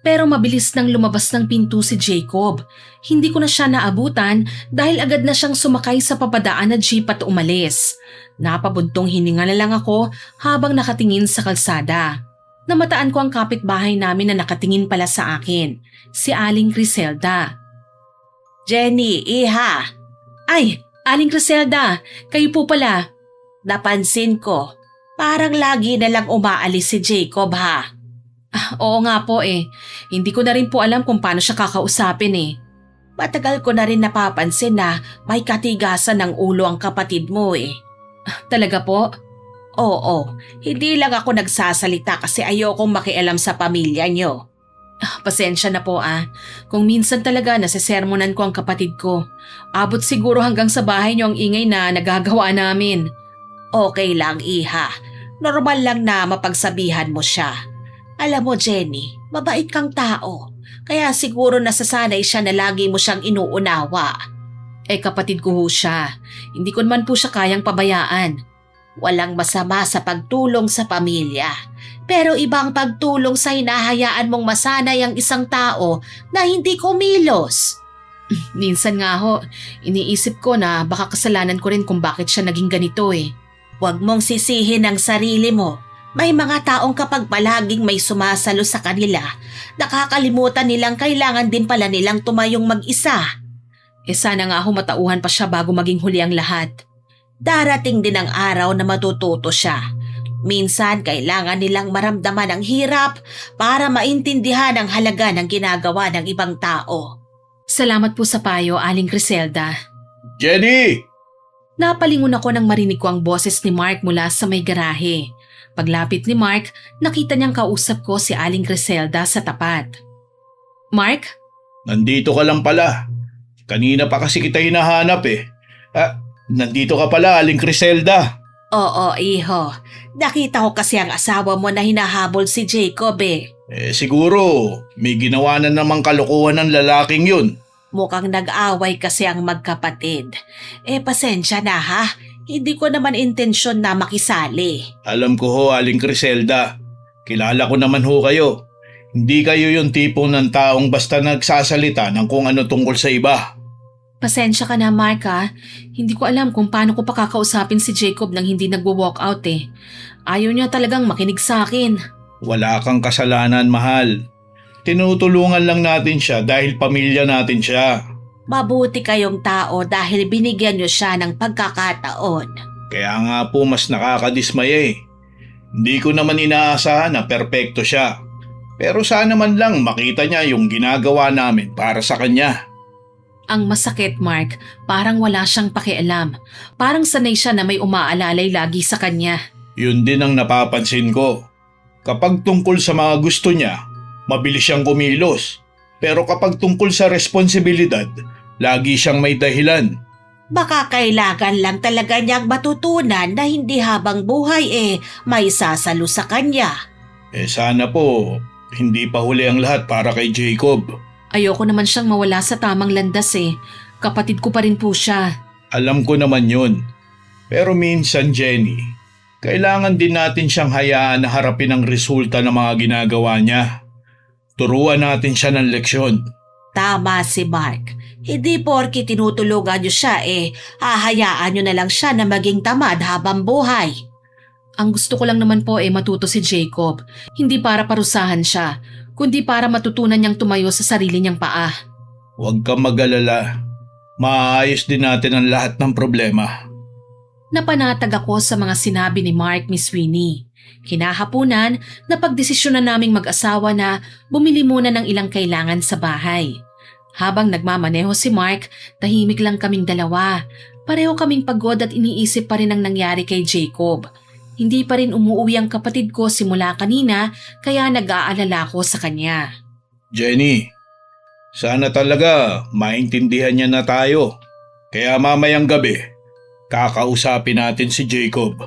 Pero mabilis nang lumabas ng pinto si Jacob. Hindi ko na siya naabutan dahil agad na siyang sumakay sa papadaan na jeep at umalis. Napabuntong hininga na lang ako habang nakatingin sa kalsada. Namataan ko ang kapitbahay namin na nakatingin pala sa akin, si Aling Griselda. Jenny, iha! Ay, Aling Griselda, kayo po pala. Napansin ko, parang lagi na lang umaalis si Jacob ha. Oo nga po eh. Hindi ko na rin po alam kung paano siya kakausapin eh. Matagal ko na rin napapansin na may katigasan ng ulo ang kapatid mo eh. Talaga po? Oo, hindi lang ako nagsasalita kasi ayokong makialam sa pamilya niyo. Pasensya na po ah. Kung minsan talaga nasisermonan ko ang kapatid ko. Abot siguro hanggang sa bahay niyo ang ingay na nagagawa namin. Okay lang iha. Normal lang na mapagsabihan mo siya. Alam mo Jenny, mabait kang tao. Kaya siguro nasasanay siya na lagi mo siyang inuunawa. Kapatid ko ho siya. Hindi ko naman po siya kayang pabayaan. Walang masama sa pagtulong sa pamilya. Pero ibang pagtulong sa hinahayaan mong masanay ang isang tao na hindi kumilos. Minsan nga ho, iniisip ko na baka kasalanan ko rin kung bakit siya naging ganito eh. Huwag mong sisihin ang sarili mo. May mga taong kapag palaging may sumasalo sa kanila, nakakalimutan nilang kailangan din pala nilang tumayong mag-isa. Sana nga ho matauhan pa siya bago maging huli ang lahat. Darating din ang araw na matututo siya. Minsan kailangan nilang maramdaman ang hirap para maintindihan ang halaga ng ginagawa ng ibang tao. Salamat po sa payo, Aling Griselda.
Jenny!
Napalingon ako nang marinig ko ang boses ni Mark mula sa may garahe. Paglapit ni Mark, nakita niyang kausap ko si Aling Griselda sa tapat. Mark?
Nandito ka lang pala. Kanina pa kasi kita hinahanap eh. Nandito ka pala, Aling Griselda.
Oo, iho. Nakita ko kasi ang asawa mo na hinahabol si Jacob eh.
Siguro, may ginawa na namang kalokohan ng lalaking yun.
Mukhang nag-away kasi ang magkapatid. Pasensya na ha. Hindi ko naman intensyon na makisali.
Alam ko ho, Aling Griselda. Kilala ko naman ho kayo. Hindi kayo yung tipong ng taong basta nagsasalita ng kung ano tungkol sa iba.
Pasensya ka na, Mark ha. Hindi ko alam kung paano ko pa kakausapin si Jacob nang hindi nagwo-walk out eh. Ayaw niya talagang makinig sa akin.
Wala kang kasalanan, mahal. Tinutulungan lang natin siya dahil pamilya natin siya.
Mabuti kayong tao dahil binigyan niyo siya ng pagkakataon.
Kaya nga po mas nakakadismaya eh. Hindi ko naman inaasahan na perpekto siya. Pero sana man lang makita niya yung ginagawa namin para sa kanya.
Ang masakit, Mark, parang wala siyang pakialam. Parang sanay siya na may umaalalay lagi sa kanya.
Yun din ang napapansin ko. Kapag tungkol sa mga gusto niya, mabilis siyang kumilos. Pero kapag tungkol sa responsibilidad, lagi siyang may dahilan.
Baka kailangan lang talaga niyang matutunan na hindi habang buhay may sasalo sa kanya.
Sana po, hindi pa huli ang lahat para kay Jacob.
Ayoko naman siyang mawala sa tamang landas eh. Kapatid ko pa rin po siya.
Alam ko naman yun. Pero minsan, Jenny, kailangan din natin siyang hayaan na harapin ang resulta ng mga ginagawa niya. Turuan natin siya ng leksyon.
Tama si Mark. Hindi porki tinutulungan niyo siya hahayaan niyo na lang siya na maging tamad habang buhay.
Ang gusto ko lang naman po matuto si Jacob. Hindi para parusahan siya, kundi para matutunan niyang tumayo sa sarili niyang paa.
Huwag kang mag-alala. Maayos din natin ang lahat ng problema.
Napanatag ako sa mga sinabi ni Mark, Miss Winnie. Kinahapunan, napagdesisyonan naming mag-asawa na bumili muna ng ilang kailangan sa bahay. Habang nagmamaneho si Mark, tahimik lang kaming dalawa. Pareho kaming pagod at iniisip pa rin ang nangyari kay Jacob. Hindi pa rin umuwi ang kapatid ko simula kanina kaya nag-aalala ko sa kanya.
Jenny, sana talaga maintindihan niya na tayo. Kaya mamayang gabi, kakausapin natin si Jacob.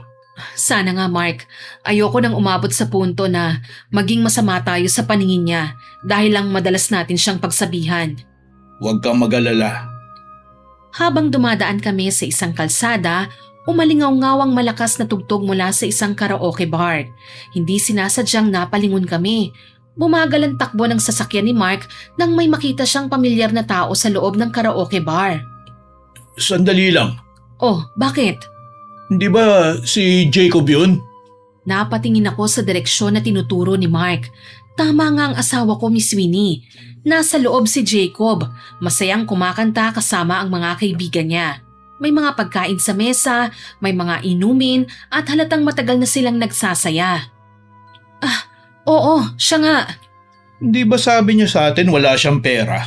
Sana nga, Mark. Ayoko nang umabot sa punto na maging masama tayo sa paningin niya dahil lang madalas natin siyang pagsabihan.
Huwag kang mag-alala.
Habang dumadaan kami sa isang kalsada, umalingaw-ngawang malakas na tugtog mula sa isang karaoke bar. Hindi sinasadyang napalingon kami. Bumagal ang takbo ng sasakyan ni Mark nang may makita siyang pamilyar na tao sa loob ng karaoke bar.
Sandali lang.
Oh, bakit?
Hindi ba si Jacob yun?
Napatingin ako sa direksyon na tinuturo ni Mark. Tama nga ang asawa ko, Miss Winnie. Nasa loob si Jacob. Masayang kumakanta kasama ang mga kaibigan niya. May mga pagkain sa mesa, may mga inumin at halatang matagal na silang nagsasaya. Oo, siya nga.
Hindi ba sabi niya sa atin wala siyang pera?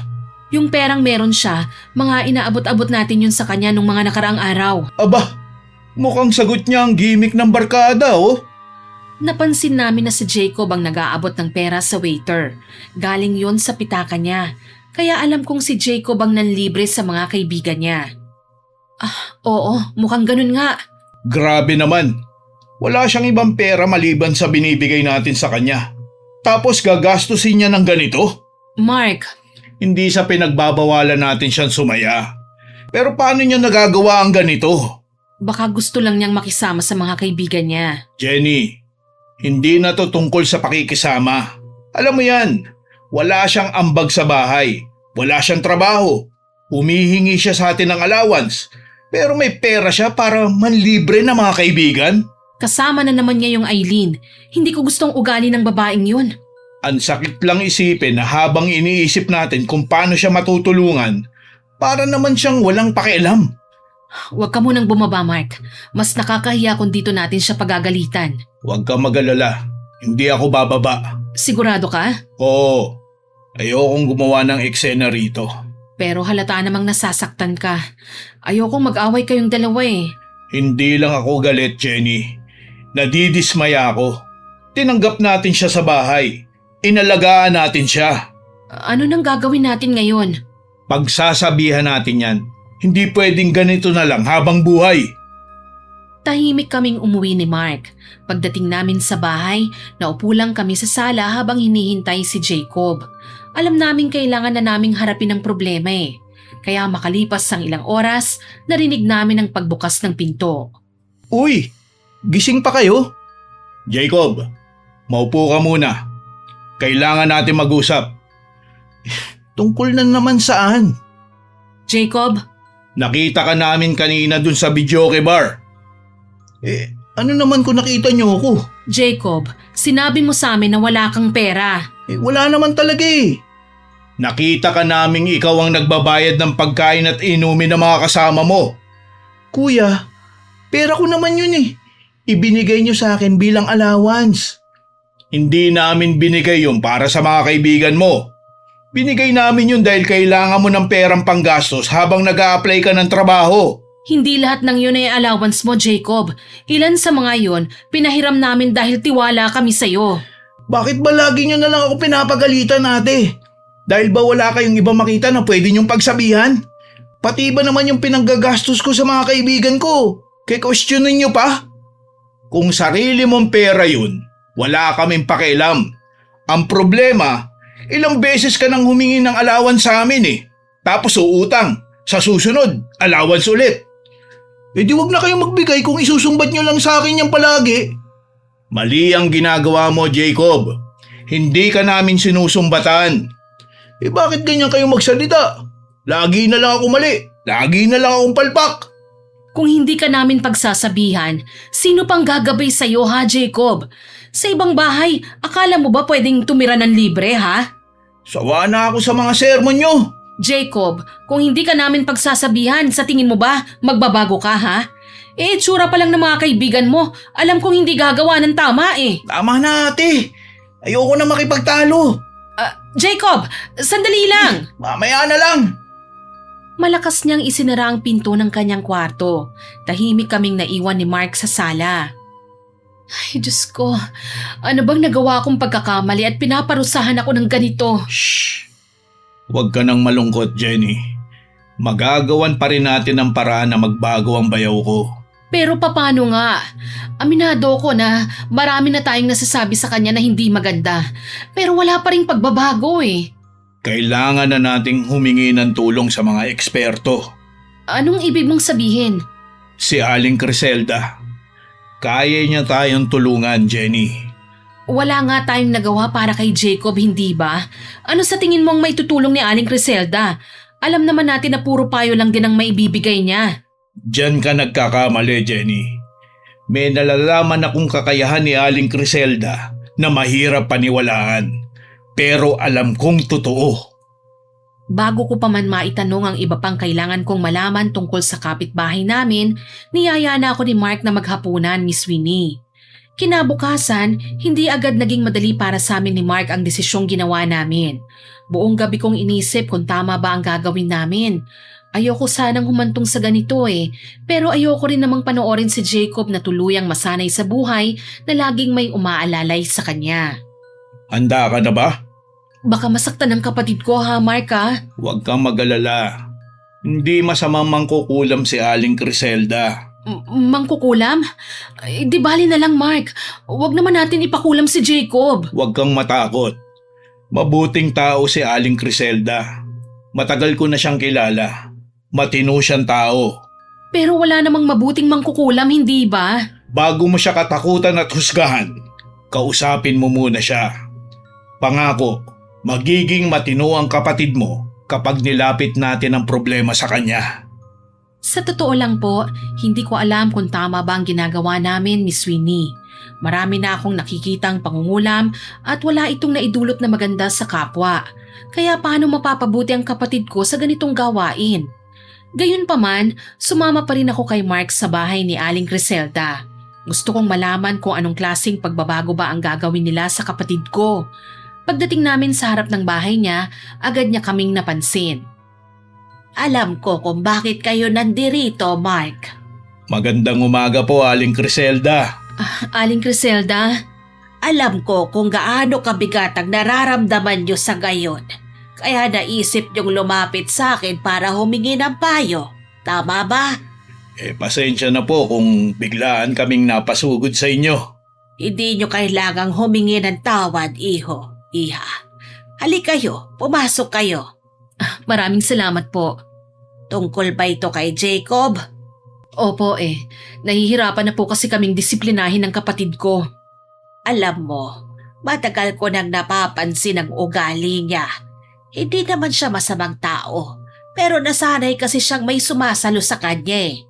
Yung perang meron siya, mga inaabot-abot natin yun sa kanya nung mga nakaraang araw.
Aba, mukhang sagot niya ang gimmick ng barkada oh.
Napansin namin na si Jacob ang nag-aabot ng pera sa waiter. Galing yon sa pitaka niya. Kaya alam kong si Jacob ang nanlibre sa mga kaibigan niya. Oo, mukhang ganun nga.
Grabe naman. Wala siyang ibang pera maliban sa binibigay natin sa kanya. Tapos gagastusin niya ng ganito?
Mark,
Hindi sa pinagbabawalan natin siyang sumaya. Pero paano niya nagagawa ang ganito?
baka gusto lang niyang makisama sa mga kaibigan niya.
Jenny, hindi na to tungkol sa pakikisama. Alam mo yan, wala siyang ambag sa bahay. Wala siyang trabaho. Humihingi siya sa atin ng allowance. Pero may pera siya para manlibre na mga kaibigan.
Kasama na naman niya yung Eileen. Hindi ko gustong ugali ng babaeng yun.
Ang sakit lang isipin na habang iniisip natin kung paano siya matutulungan, para naman siyang walang pakialam.
Huwag ka munang bumaba, Mark. Mas nakakahiya kung dito natin siya pagagalitan.
Huwag kang mag-alala. Hindi ako bababa.
Sigurado ka?
Oo, ayokong gumawa ng eksena rito.
Pero halata namang nasasaktan ka. Ayokong mag-away kayong dalawa eh.
Hindi lang ako galit, Jenny. Nadidismaya ako. Tinanggap natin siya sa bahay. Inalagaan natin siya.
Ano nang gagawin natin ngayon?
Pagsasabihan natin yan. Hindi pwedeng ganito na lang habang buhay.
Tahimik kaming umuwi ni Mark. Pagdating namin sa bahay, naupo lang kami sa sala habang hinihintay si Jacob. Alam namin kailangan na naming harapin ang problema eh. Kaya makalipas ang ilang oras, narinig namin ang pagbukas ng pinto.
Uy, gising pa kayo? Jacob, maupo ka muna. Kailangan natin mag-usap. Tungkol na naman saan?
Jacob,
Nakita ka namin kanina dun sa videoke bar. Ano naman kung nakita niyo ako?
Jacob, sinabi mo sa amin na wala kang pera.
Wala naman talaga eh. Nakita ka naming ikaw ang nagbabayad ng pagkain at inumin ng mga kasama mo. Kuya, pera ko naman yun eh. ibinigay niyo sa akin bilang allowance. Hindi namin binigay yun para sa mga kaibigan mo. Binigay namin yun dahil kailangan mo ng perang panggastos habang nag-a-apply ka ng trabaho.
Hindi lahat ng yun ay allowance mo, Jacob. Ilan sa mga yun, pinahiram namin dahil tiwala kami sa'yo.
Bakit ba lagi niyo na lang ako pinapagalitan, ate? Dahil ba wala kayong iba makita na pwede niyong pagsabihan? Pati ba naman yung pinanggagastos ko sa mga kaibigan ko? Questionin niyo pa? Kung sarili mong pera yun, wala kaming pakialam. Ang problema, ilang beses ka nang humingi ng allowance sa amin eh. Tapos uutang. Sa susunod, allowance ulit. Eh di wag na kayong magbigay kung isusumbat niyo lang sa akin yan palagi. Mali ang ginagawa mo, Jacob. Hindi ka namin sinusumbatan. Eh bakit ganyan kayo magsalita? Lagi na lang ako mali. Lagi na lang akong palpak.
Kung hindi ka namin pagsasabihan, sino pang gagabay sa'yo ha, Jacob? Sa ibang bahay, akala mo ba pwedeng tumira ng libre ha?
Sawa na ako sa mga sermon nyo.
Jacob, kung hindi ka namin pagsasabihan, sa tingin mo ba magbabago ka ha? Eh, tsura pa lang ng mga kaibigan mo. Alam kong hindi gagawa ng tama eh.
Tama na, ate. Ayoko na makipagtalo.
Jacob, sandali lang!
Mamaya na lang.
Malakas niyang isinara ang pinto ng kanyang kwarto. Tahimik kaming naiwan ni Mark sa sala. Ay, Diyos ko. Ano bang nagawa kong pagkakamali at pinaparusahan ako ng ganito?
Shh! Huwag ka nang malungkot, Jenny. Magagawan pa rin natin ang paraan na magbago ang bayaw ko.
Pero paano nga? Aminado ko na marami na tayong nasasabi sa kanya na hindi maganda. Pero wala pa rin pagbabago eh.
Kailangan na nating humingi ng tulong sa mga eksperto.
Anong ibig mong sabihin?
Si Aling Criselda. Kaya niya tayong tulungan, Jenny.
Wala nga tayong nagawa para kay Jacob, hindi ba? Ano sa tingin mong may tutulong ni Aling Criselda? Alam naman natin na puro payo lang din ang maibibigay niya.
Diyan ka nagkakamali, Jenny. May nalalaman akong kakayahan ni Aling Criselda na mahirap paniwalaan. Pero alam kong totoo.
Bago ko pa man maitanong ang iba pang kailangan kong malaman tungkol sa kapitbahay namin, niyaya na ako ni Mark na maghapunan, Miss Winnie. Kinabukasan, hindi agad naging madali para sa amin ni Mark ang desisyong ginawa namin. Buong gabi kong inisip kung tama ba ang gagawin namin. Ayoko sanang humantong sa ganito eh, pero ayoko rin namang panoorin si Jacob na tuluyang masanay sa buhay na laging may umaalalay sa kanya.
Handa ka na ba?
Baka masaktan ang kapatid ko ha, Mark ha?
Huwag kang mag-alala. Hindi masamang mangkukulam si Aling Criselda.
Mangkukulam? Di bali na lang, Mark. Huwag naman natin ipakulam si Jacob.
Huwag kang matakot. Mabuting tao si Aling Criselda. Matagal ko na siyang kilala. Matino siyang tao.
Pero wala namang mabuting mangkukulam, hindi ba?
Bago mo siya katakutan at husgahan, kausapin mo muna siya. Pangako, magiging matino ang kapatid mo kapag nilapit natin ang problema sa kanya.
Sa totoo lang po, hindi ko alam kung tama ba ang ginagawa namin, Miss Winnie. Marami na akong nakikitang pangungulam at wala itong naidulot na maganda sa kapwa. Kaya paano mapapabuti ang kapatid ko sa ganitong gawain? Gayunpaman, sumama pa rin ako kay Mark sa bahay ni Aling Criselda. Gusto kong malaman kung anong klaseng pagbabago ba ang gagawin nila sa kapatid ko. Pagdating namin sa harap ng bahay niya, agad niya kaming napansin.
Alam ko kung bakit kayo nandirito, Mark.
Magandang umaga po, Aling Criselda.
Aling Criselda?
Alam ko kung gaano kabigat ang nararamdaman nyo sa gayon. Kaya naisip nyong lumapit sa akin para humingi ng payo. Tama ba?
Pasensya na po kung biglaan kaming napasugod sa inyo.
Hindi nyo kailangang humingi ng tawad, iho, iha. Halika kayo, pumasok kayo.
Maraming salamat po.
Tungkol ba ito kay Jacob?
Opo nahihirapan na po kasi kaming disiplinahin ng kapatid ko.
Alam mo, matagal ko nang napapansin ang ugali niya. Hindi naman siya masamang tao, pero nasanay kasi siyang may sumasalo sa kanya eh.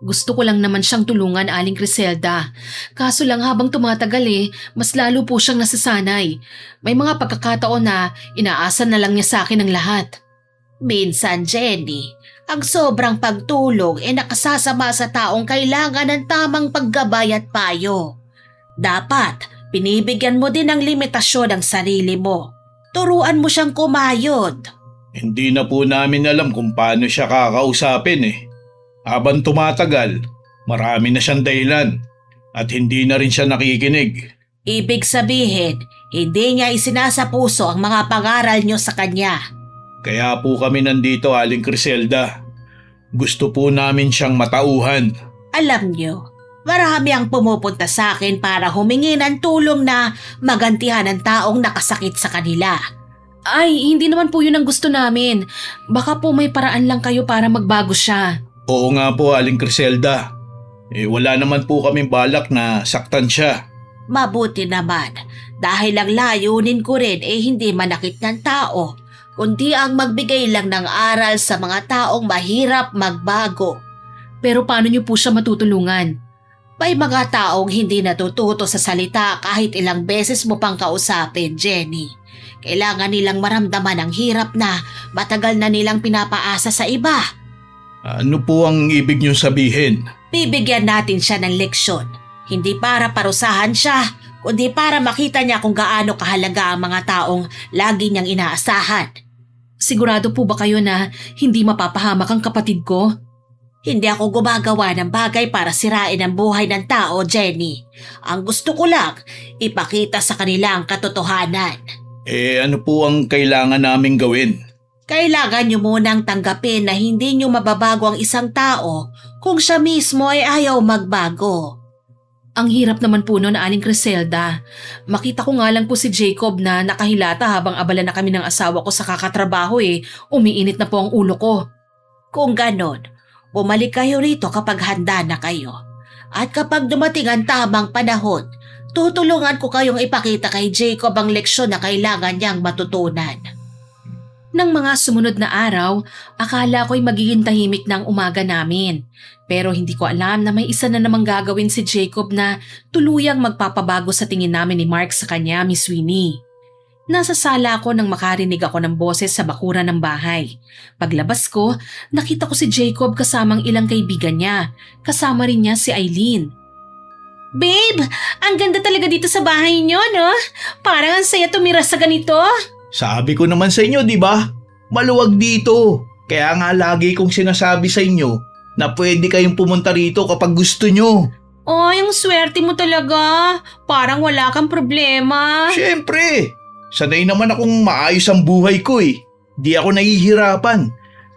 Gusto ko lang naman siyang tulungan, Aling Criselda. Kaso lang habang tumatagal mas lalo po siyang nasasanay. May mga pagkakataon na inaasa na lang niya sa akin ang lahat.
Minsan, Jenny, Ang sobrang pagtulong ay nakasasama sa taong kailangan ng tamang paggabay at payo. Dapat, binibigyan mo din ng limitasyon ang sarili mo. Turuan mo siyang kumayod.
Hindi na po namin alam kung paano siya kakausapin eh. Habang tumatagal, marami na siyang dahilan at hindi na rin siya nakikinig.
Ibig sabihin, hindi niya isinasapuso ang mga pangaral niyo sa kanya.
Kaya po kami nandito, Aling Criselda. Gusto po namin siyang matauhan.
Alam niyo, marami ang pumupunta sa akin para humingi ng tulong na magantihan ang taong nakasakit sa kanila.
Ay, hindi naman po yun ang gusto namin. Baka po may paraan lang kayo para magbago siya.
Oo nga po, Aling Criselda. Wala naman po kaming balak na saktan siya.
Mabuti naman, dahil ang layunin ko rin ay hindi manakit ng tao, kundi ang magbigay lang ng aral sa mga taong mahirap magbago.
Pero paano niyo po siya matutulungan?
May mga taong hindi natututo sa salita kahit ilang beses mo pang kausapin, Jenny. Kailangan nilang maramdaman ang hirap na matagal na nilang pinapaasa sa iba.
Ano po ang ibig niyong sabihin?
Bibigyan natin siya ng leksyon. Hindi para parusahan siya, kundi para makita niya kung gaano kahalaga ang mga taong lagi niyang inaasahan.
Sigurado po ba kayo na hindi mapapahamak ang kapatid ko?
Hindi ako gumagawa ng bagay para sirain ang buhay ng tao, Jenny. Ang gusto ko lang, ipakita sa kanila ang katotohanan.
Ano po ang kailangan naming gawin?
Kailangan niyo munang tanggapin na hindi niyo mababago ang isang tao kung siya mismo ay ayaw magbago.
Ang hirap naman po noon, Aling Criselda. Makita ko nga lang po si Jacob na nakahilata habang abala na kami ng asawa ko sa kakatrabaho umiinit na po ang ulo ko.
Kung ganon, bumalik kayo rito kapag handa na kayo. At kapag dumating ang tamang panahon, tutulungan ko kayong ipakita kay Jacob ang leksyon na kailangan niyang matutunan.
Nang mga sumunod na araw, akala ko'y magiging tahimik na ang umaga namin. Pero hindi ko alam na may isa na namang gagawin si Jacob na tuluyang magpapabago sa tingin namin ni Mark sa kanya, Miss Winnie. Nasa sala ako nang makarinig ako ng boses sa bakuran ng bahay. Paglabas ko, nakita ko si Jacob kasamang ilang kaibigan niya. Kasama rin niya si Eileen.
Babe, ang ganda talaga dito sa bahay niyo, no? Parang ang saya tumira sa ganito.
Sabi ko naman sa inyo, di ba? Maluwag dito. Kaya nga lagi kong sinasabi sa inyo na pwede kayong pumunta rito kapag gusto nyo.
Ay, ang swerte mo talaga. Parang wala kang problema.
Siyempre, sanay naman akong maayos ang buhay ko eh. Di ako nahihirapan.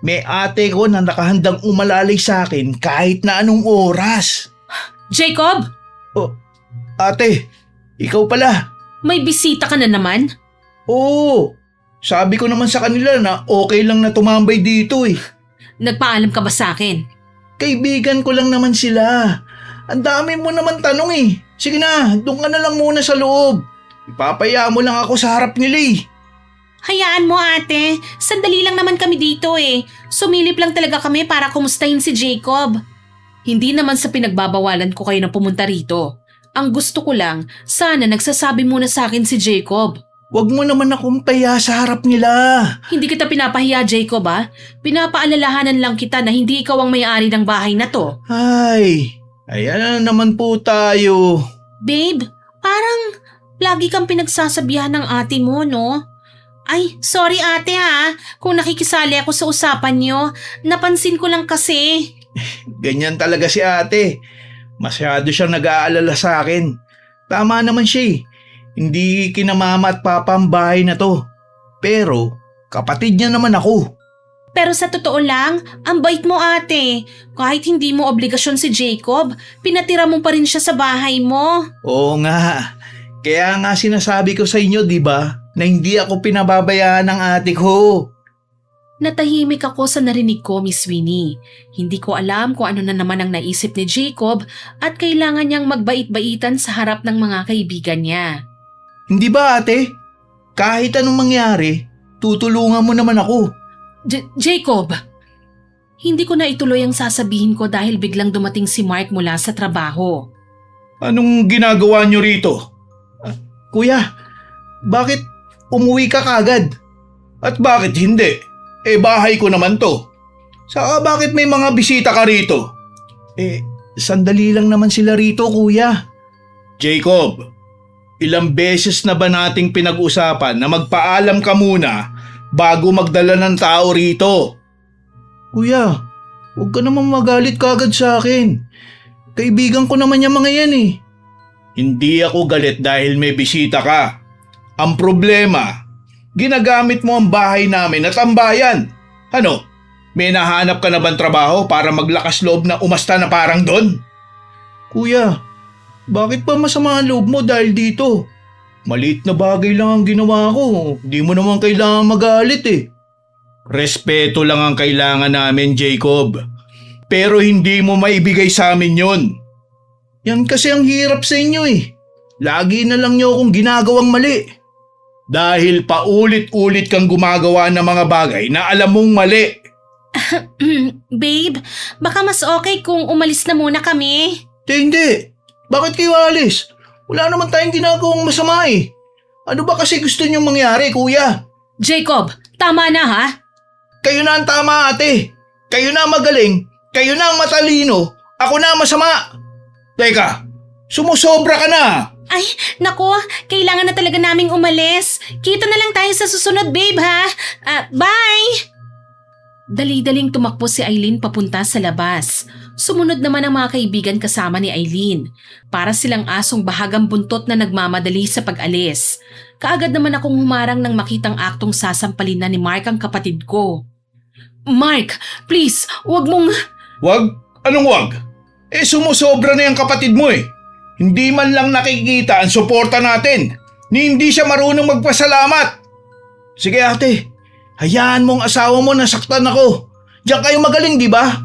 May ate ko na nakahandang umalalay sa akin kahit na anong oras.
Jacob,
Ate, ikaw pala.
may bisita ka na naman?
Oo, sabi ko naman sa kanila na okay lang na tumambay dito eh.
Nagpaalam ka ba sa akin?
Kaibigan ko lang naman sila. Ang dami mo naman tanong eh. Sige na, doon ka na lang muna sa loob. Ipapaya mo lang ako sa harap nila eh.
Hayaan mo ate, sandali lang naman kami dito eh. Sumilip lang talaga kami para kumustahin si Jacob.
Hindi naman sa pinagbabawalan ko kayo na pumunta rito. Ang gusto ko lang, sana nagsasabi muna sa akin si Jacob.
Huwag mo naman akong paya sa harap nila.
Hindi kita pinapahiya, Jacob Pinapaalalahanan lang kita na hindi ikaw ang may-ari ng bahay na to.
Ay, ayan na naman po tayo.
Babe, parang lagi kang pinagsasabihan ng ate mo, no? Ay, sorry ate ha, kung nakikisali ako sa usapan niyo, napansin ko lang kasi.
Ganyan talaga si ate. Masyado siyang nag-aalala sa akin. Tama naman siya eh. Hindi kinamama at papa ang bahay na to. Pero kapatid niya naman ako.
Pero sa totoo lang, ang bait mo ate. Kahit hindi mo obligasyon si Jacob, pinatira mo pa rin siya sa bahay mo.
Oo nga. Kaya nga sinasabi ko sa inyo, di ba, na hindi ako pinababayaan ng ate ko.
Natahimik ako sa narinig ko, Miss Winnie. Hindi ko alam kung ano na naman ang naisip ni Jacob at kailangan niyang magbait-baitan sa harap ng mga kaibigan niya.
Hindi ba ate? Kahit anong mangyari, tutulungan mo naman ako.
Jacob! Hindi ko na ituloy ang sasabihin ko dahil biglang dumating si Mark mula sa trabaho.
Anong ginagawa niyo rito? Kuya, bakit umuwi ka kagad? At bakit hindi? Bahay ko naman to. Saka bakit may mga bisita ka rito? Sandali lang naman sila rito, kuya. Jacob, ilang beses na ba nating pinag-usapan na magpaalam ka muna bago magdala ng tao rito? Kuya, huwag ka naman magalit kagad sa akin. Kaibigan ko naman yung mga yan eh. Hindi ako galit dahil may bisita ka. Ang problema, ginagamit mo ang bahay namin at ang bayan. Ano? May nahanap ka na bang trabaho para maglakas loob na umasta na parang doon? Kuya, bakit pa masama ang loob mo dahil dito? Maliit na bagay lang ang ginawa ko. Di mo naman kailangan magalit eh. Respeto lang ang kailangan namin, Jacob. Pero hindi mo maibigay sa amin yon. Yan kasi ang hirap sa inyo eh. Lagi na lang niyo akong ginagawang mali. Dahil paulit-ulit kang gumagawa ng mga bagay na alam mong mali.
Babe, baka mas okay kung umalis na muna kami.
Hindi. Bakit kayo alis? Wala naman tayong ginagawang masama eh. Ano ba kasi gusto niyong mangyari, kuya?
Jacob, tama na ha?
Kayo na ang tama, ate. Kayo na ang magaling. Kayo na ang matalino. Ako na ang masama. Teka, sumusobra ka na.
Ay, nako, kailangan na talaga naming umalis. Kita na lang tayo sa susunod, babe, ha? Bye!
Dali-daling tumakbo si Eileen papunta sa labas. Sumunod naman ang mga kaibigan kasama ni Eileen. Para silang asong bahagang buntot na nagmamadali sa pag-alis. Kaagad naman akong humarang nang makitang aktong sasampalin na ni Mark ang kapatid ko. Mark, please, wag mong…
Wag? Anong wag? Sumusobra na yung kapatid mo eh. Hindi man lang nakikita ang suporta natin. Ni hindi siya marunong magpasalamat. Sige ate, hayaan mong asawa mo nasaktan ako. Diyan kayo magaling, di ba?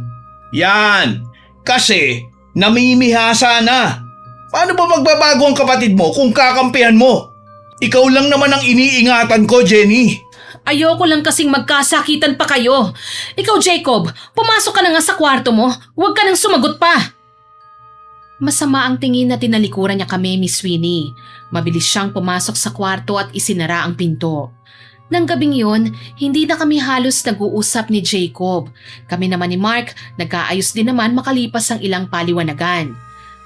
Yan, kasi namimihasa na. Paano ba magbabago ang kapatid mo kung kakampihan mo? Ikaw lang naman ang iniingatan ko, Jenny.
Ayoko lang kasing magkasakitan pa kayo. Ikaw, Jacob, pumasok ka na nga sa kwarto mo. Huwag ka nang sumagot pa. Masama ang tingin na tinalikuran niya kami, Miss Winnie. Mabilis siyang pumasok sa kwarto at isinara ang pinto. Nang gabing yun, hindi na kami halos nag-uusap ni Jacob. Kami naman ni Mark, nagkaayos din naman makalipas ang ilang paliwanagan.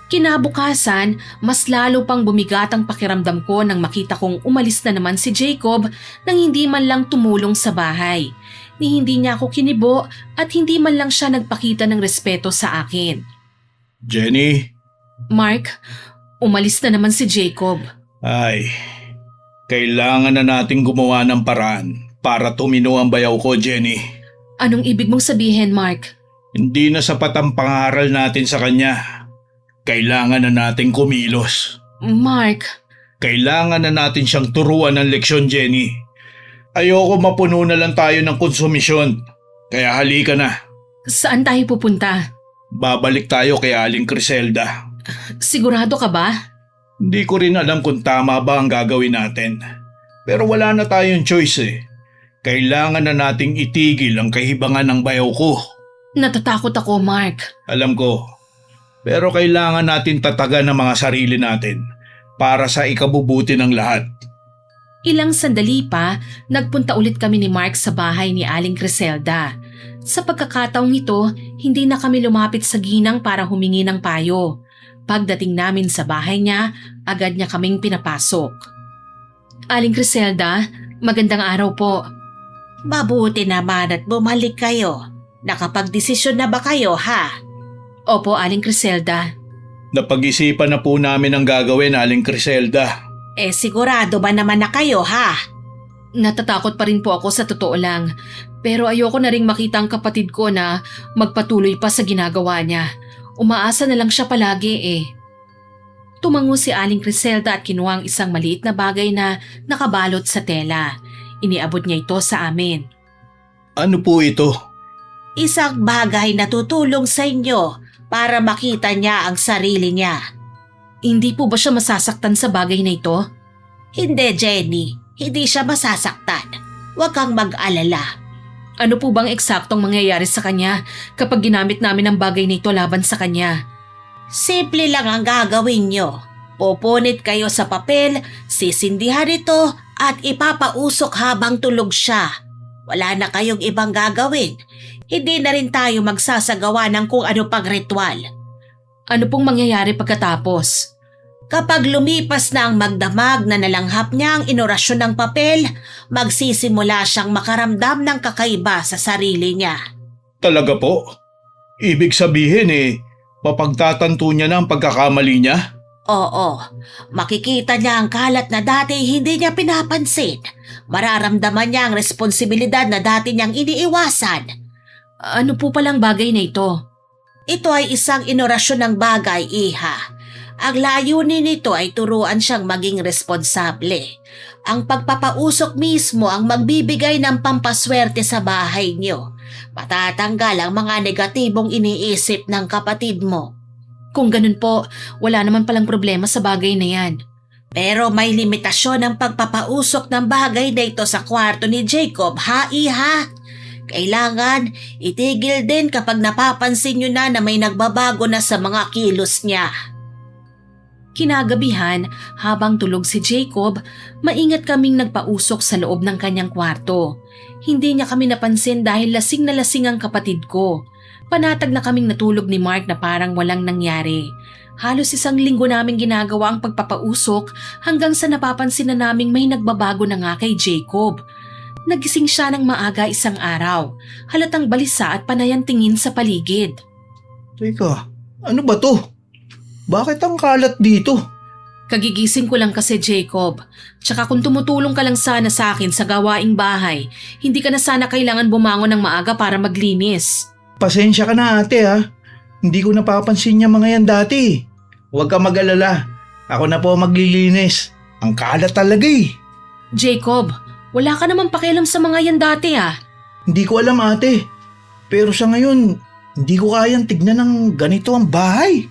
Kinabukasan, mas lalo pang bumigat ang pakiramdam ko nang makita kong umalis na naman si Jacob nang hindi man lang tumulong sa bahay. Ni hindi niya ako kinibo at hindi man lang siya nagpakita ng respeto sa akin.
Jenny?
Mark, umalis na naman si Jacob.
Ay, kailangan na nating gumawa ng paraan para tumino ang bayaw ko, Jenny.
Anong ibig mong sabihin, Mark?
Hindi na sapat ang pangaral natin sa kanya. Kailangan na nating kumilos.
Mark…
Kailangan na natin siyang turuan ng leksyon, Jenny. Ayoko mapuno na lang tayo ng konsumisyon. Kaya halika na.
Saan tayo pupunta?
Babalik tayo kay Aling Criselda.
Sigurado ka ba?
Hindi ko rin alam kung tama ba ang gagawin natin. Pero wala na tayong choice eh. Kailangan na nating itigil ang kahibangan ng bayaw ko.
Natatakot ako, Mark.
Alam ko. Pero kailangan natin tatagan ang mga sarili natin para sa ikabubuti ng lahat.
Ilang sandali pa, nagpunta ulit kami ni Mark sa bahay ni Aling Criselda. Sa pagkakataong ito, hindi na kami lumapit sa ginang para humingi ng payo. Pagdating namin sa bahay niya, agad niya kaming pinapasok. Aling Criselda, magandang araw po.
Mabuti naman at bumalik kayo. Nakapagdesisyon na ba kayo, ha?
Opo, Aling Criselda.
Napag-isipan na po namin ang gagawin, Aling Criselda.
Sigurado ba naman na kayo, ha?
Natatakot pa rin po ako sa totoo lang. Pero ayoko na ring makita ang kapatid ko na magpatuloy pa sa ginagawa niya. Umaasa na lang siya palagi eh. Tumango si Aling Criselda at kinuha ang isang maliit na bagay na nakabalot sa tela. Iniabot niya ito sa amin.
Ano po ito?
Isang bagay na tutulong sa inyo para makita niya ang sarili niya.
Hindi po ba siya masasaktan sa bagay na ito?
Hindi, Jenny. Hindi siya masasaktan. Huwag kang mag-alala.
Ano po bang eksaktong mangyayari sa kanya kapag ginamit namin ang bagay na ito laban sa kanya?
Simple lang ang gagawin nyo. Pupunit kayo sa papel, sisindihan ito at ipapausok habang tulog siya. Wala na kayong ibang gagawin. Hindi na rin tayo magsasagawa ng kung ano pang ritual.
Ano pong mangyayari pagkatapos?
Kapag lumipas na ang magdamag na nalanghap niya ang inorasyon ng papel, magsisimula siyang makaramdam ng kakaiba sa sarili niya.
Talaga po? Ibig sabihin mapagtatanto niya na ang pagkakamali niya?
Oo, makikita niya ang kalat na dati hindi niya pinapansin. Mararamdaman niya ang responsibilidad na dati niyang iniiwasan.
Ano po palang bagay na ito?
Ito ay isang inorasyon ng bagay, Iha. Ang layunin nito ay turuan siyang maging responsable. Ang pagpapausok mismo ang magbibigay ng pampaswerte sa bahay niyo. Matatanggal ang mga negatibong iniisip ng kapatid mo.
Kung ganun po, wala naman palang problema sa bagay na yan.
Pero may limitasyon ang pagpapausok ng bagay na ito sa kwarto ni Jacob, ha, Iha? Kailangan itigil din kapag napapansin nyo na may nagbabago na sa mga kilos niya.
Kinagabihan, habang tulog si Jacob, maingat kaming nagpausok sa loob ng kanyang kwarto. Hindi niya kami napansin dahil lasing na lasing ang kapatid ko. Panatag na kaming natulog ni Mark na parang walang nangyari. Halos 1 linggo namin ginagawa ang pagpapausok hanggang sa napapansin na naming may nagbabago na nga kay Jacob. Nagising siya ng maaga isang araw. Halatang balisa at panayang tingin sa paligid.
Teka, ano ba to? Bakit ang kalat dito?
Kagigising ko lang kasi, Jacob. Tsaka kung tumutulong ka lang sana sa akin sa gawaing bahay, hindi ka na sana kailangan bumangon ng maaga para maglinis.
Pasensya ka na ate ha. Hindi ko napapansin niya mga yan dati. Huwag ka mag-alala. Ako na po maglilinis. Ang kalat talaga
Jacob, wala ka naman pakialam sa mga yan dati
Hindi ko alam ate. Pero sa ngayon, hindi ko kayang tignan ng ganito ang bahay.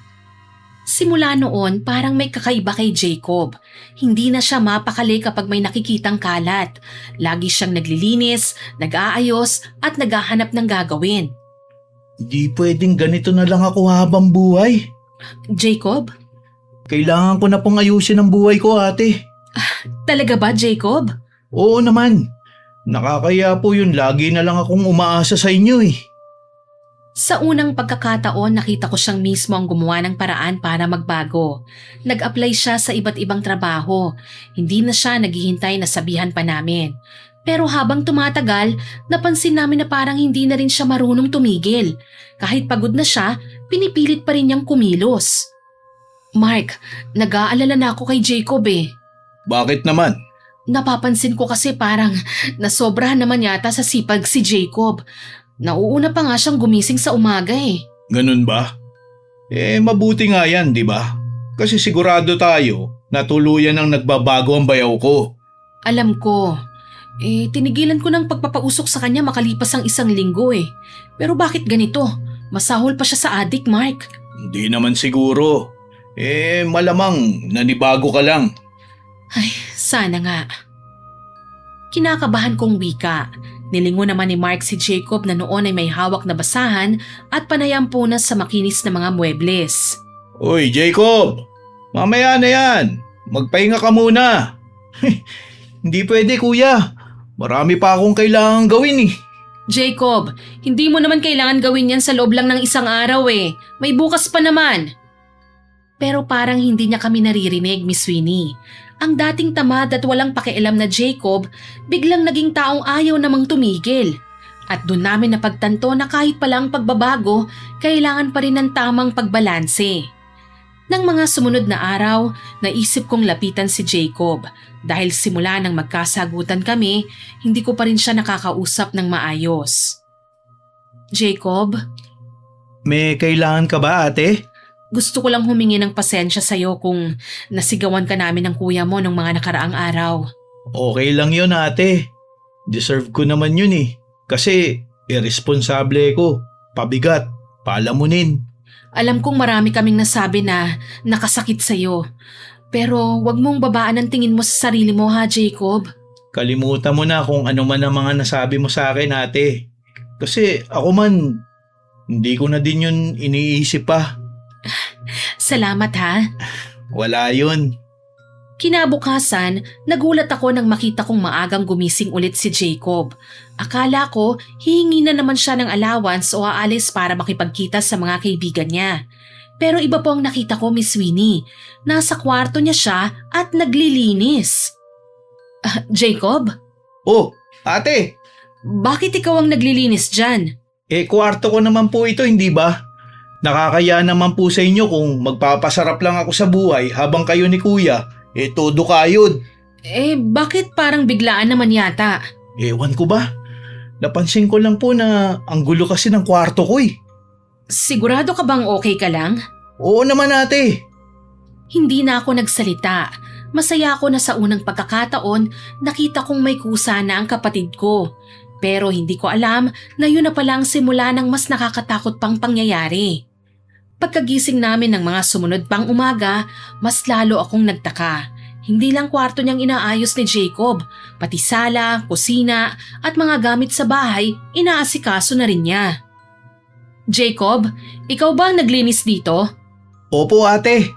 Simula noon, parang may kakaiba kay Jacob. Hindi na siya mapakali kapag may nakikitang kalat. Lagi siyang naglilinis, nag-aayos at naghahanap ng gagawin.
Hindi pwedeng ganito na lang ako habang buhay.
Jacob?
Kailangan ko na pong ayusin ang buhay ko ate.
Talaga ba, Jacob?
Oo naman. Nakakaya po yun, lagi na lang akong umaasa sa inyo
Sa unang pagkakataon, nakita ko siyang mismo ang gumawa ng paraan para magbago. Nag-apply siya sa iba't ibang trabaho. Hindi na siya naghihintay na sabihan pa namin. Pero habang tumatagal, napansin namin na parang hindi na rin siya marunong tumigil. Kahit pagod na siya, pinipilit pa rin niyang kumilos. Mark, nag-aalala na ako kay Jacob
Bakit naman?
Napapansin ko kasi parang nasobrahan naman yata sa sipag si Jacob. Nauuna pa nga siyang gumising sa umaga
Ganun ba? Mabuti nga yan, di ba? Kasi sigurado tayo na tuluyan ang nagbabago ang bayaw ko.
Alam ko. Tinigilan ko ng pagpapausok sa kanya makalipas ang 1 linggo Pero bakit ganito? Masahol pa siya sa adik, Mark.
Hindi naman siguro. Malamang nanibago ka lang.
Ay, sana nga. Kinakabahan kong wika. Nilingon naman ni Mark si Jacob na noon ay may hawak na basahan at panayampunas sa makinis na mga muebles.
Uy, Jacob! Mamaya na yan! Magpahinga ka muna! Hindi pwede, kuya. Marami pa akong kailangan gawin
Jacob, hindi mo naman kailangan gawin yan sa loob lang ng 1 araw May bukas pa naman. Pero parang hindi niya kami naririnig, Miss Winnie. Ang dating tamad at walang pakialam na Jacob, biglang naging taong ayaw namang tumigil. At doon namin napagtanto na kahit palang pagbabago, kailangan pa rin ng tamang pagbalanse. Nang mga sumunod na araw, naisip kong lapitan si Jacob. Dahil simula nang magkasagutan kami, hindi ko pa rin siya nakakausap ng maayos. Jacob?
May kailangan ka ba, ate?
Gusto ko lang humingi ng pasensya sa'yo kung nasigawan ka namin ng kuya mo nung mga nakaraang araw.
Okay lang yun, ate. Deserve ko naman yun Kasi irresponsable ko. Pabigat. Palamunin.
Alam kong marami kaming nasabi na nakasakit sa'yo. Pero wag mong babaan ang tingin mo sa sarili mo Jacob.
Kalimutan mo na kung ano man ang mga nasabi mo sa akin, ate. Kasi ako man, hindi ko na din yun iniisip pa.
Salamat
Wala yun.
Kinabukasan, nagulat ako nang makita kong maagang gumising ulit si Jacob. Akala ko, hihingi na naman siya ng allowance o aalis para makipagkita sa mga kaibigan niya. Pero iba po ang nakita ko, Miss Winnie. Nasa kwarto niya siya at naglilinis. Jacob,
Oh, ate,
bakit ikaw ang naglilinis dyan?
kwarto ko naman po ito, hindi ba? Nakakaya naman po sa inyo kung magpapasarap lang ako sa buhay habang kayo ni kuya, todo kayod.
Bakit parang biglaan naman yata?
Ewan ko ba? Napansin ko lang po na ang gulo kasi ng kwarto ko eh.
Sigurado ka bang okay ka lang?
Oo naman ate.
Hindi na ako nagsalita. Masaya ako na sa unang pagkakataon nakita kong may kusa na ang kapatid ko. Pero hindi ko alam na yun na palang simula ng mas nakakatakot pang pangyayari. Pagkagising namin ng mga sumunod pang umaga, mas lalo akong nagtaka. Hindi lang kwarto niyang inaayos ni Jacob, pati sala, kusina at mga gamit sa bahay inaasikaso na rin niya. Jacob, ikaw ba ang naglinis dito?
Opo ate.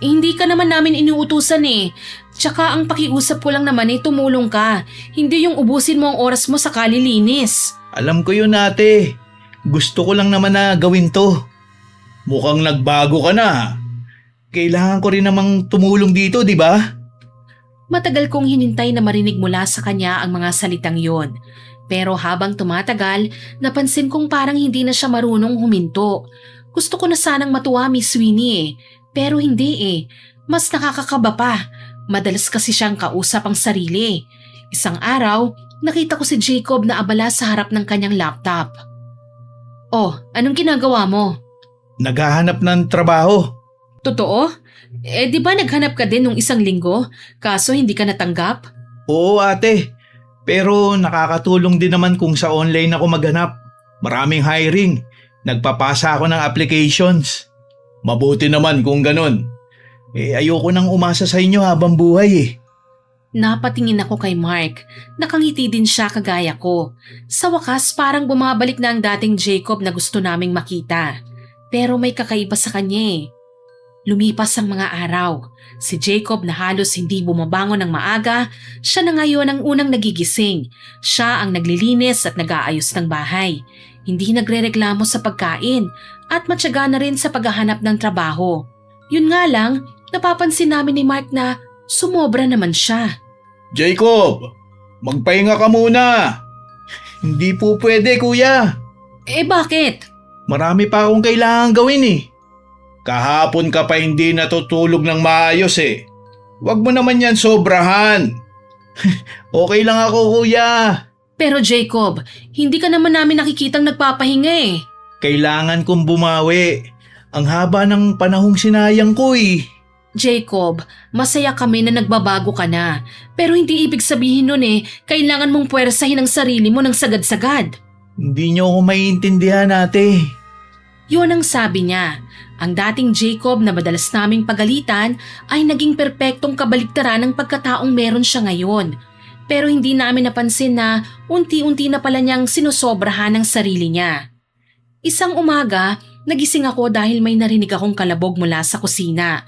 Hindi ka naman namin inuutusan eh. Tsaka ang pakiusap ko lang naman eh tumulong ka. Hindi yung ubusin mo ang oras mo sa kalilinis.
Alam ko yun ate. Gusto ko lang naman na gawin to. Mukhang nagbago ka na. Kailangan ko rin namang tumulong dito, di ba?
Matagal kong hinintay na marinig mula sa kanya ang mga salitang yon. Pero habang tumatagal, napansin kong parang hindi na siya marunong huminto. Gusto ko na sanang matuwa, Miss Winnie eh. Pero hindi eh. Mas nakakakaba pa. Madalas kasi siyang kausap ang sarili. Isang araw, nakita ko si Jacob na abala sa harap ng kanyang laptop. Oh, anong ginagawa mo?
Naghahanap ng trabaho.
Totoo? Di ba naghanap ka din nung isang linggo? Kaso hindi ka natanggap?
Oo ate. Pero nakakatulong din naman kung sa online ako maghanap. Maraming hiring. Nagpapasa ako ng applications. Mabuti naman kung ganun. Ayoko nang umasa sa inyo habang buhay eh.
Napatingin ako kay Mark. Nakangiti din siya kagaya ko. Sa wakas parang bumabalik na ang dating Jacob na gusto naming makita. Pero may kakaiba sa kanya eh. Lumipas ang mga araw. Si Jacob na halos hindi bumabangon ng maaga, siya na ngayon ang unang nagigising. Siya ang naglilinis at nag-aayos ng bahay. Hindi nagrereklamo sa pagkain at matyaga na rin sa paghahanap ng trabaho. Yun nga lang, napapansin namin ni Mark na sumobra naman siya.
Jacob, magpahinga ka muna. Hindi po pwede kuya.
Bakit?
Marami pa akong kailangan gawin eh. Kahapon ka pa hindi natutulog ng maayos eh. Huwag mo naman yan sobrahan. Okay lang ako kuya.
Pero Jacob, hindi ka naman namin nakikitang nagpapahinga eh.
Kailangan kong bumawi. Ang haba ng panahong sinayang ko eh.
Jacob, masaya kami na nagbabago ka na. Pero hindi ibig sabihin nun eh, kailangan mong puwersahin ang sarili mo ng sagad-sagad.
Hindi niyo ako maiintindihan ate.
Yun ang sabi niya. Ang dating Jacob na madalas naming pagalitan ay naging perpektong kabaligtaran ng pagkataong meron siya ngayon. Pero hindi namin napansin na unti-unti na pala niyang sinusobrahan ang sarili niya. Isang umaga, nagising ako dahil may narinig akong kalabog mula sa kusina.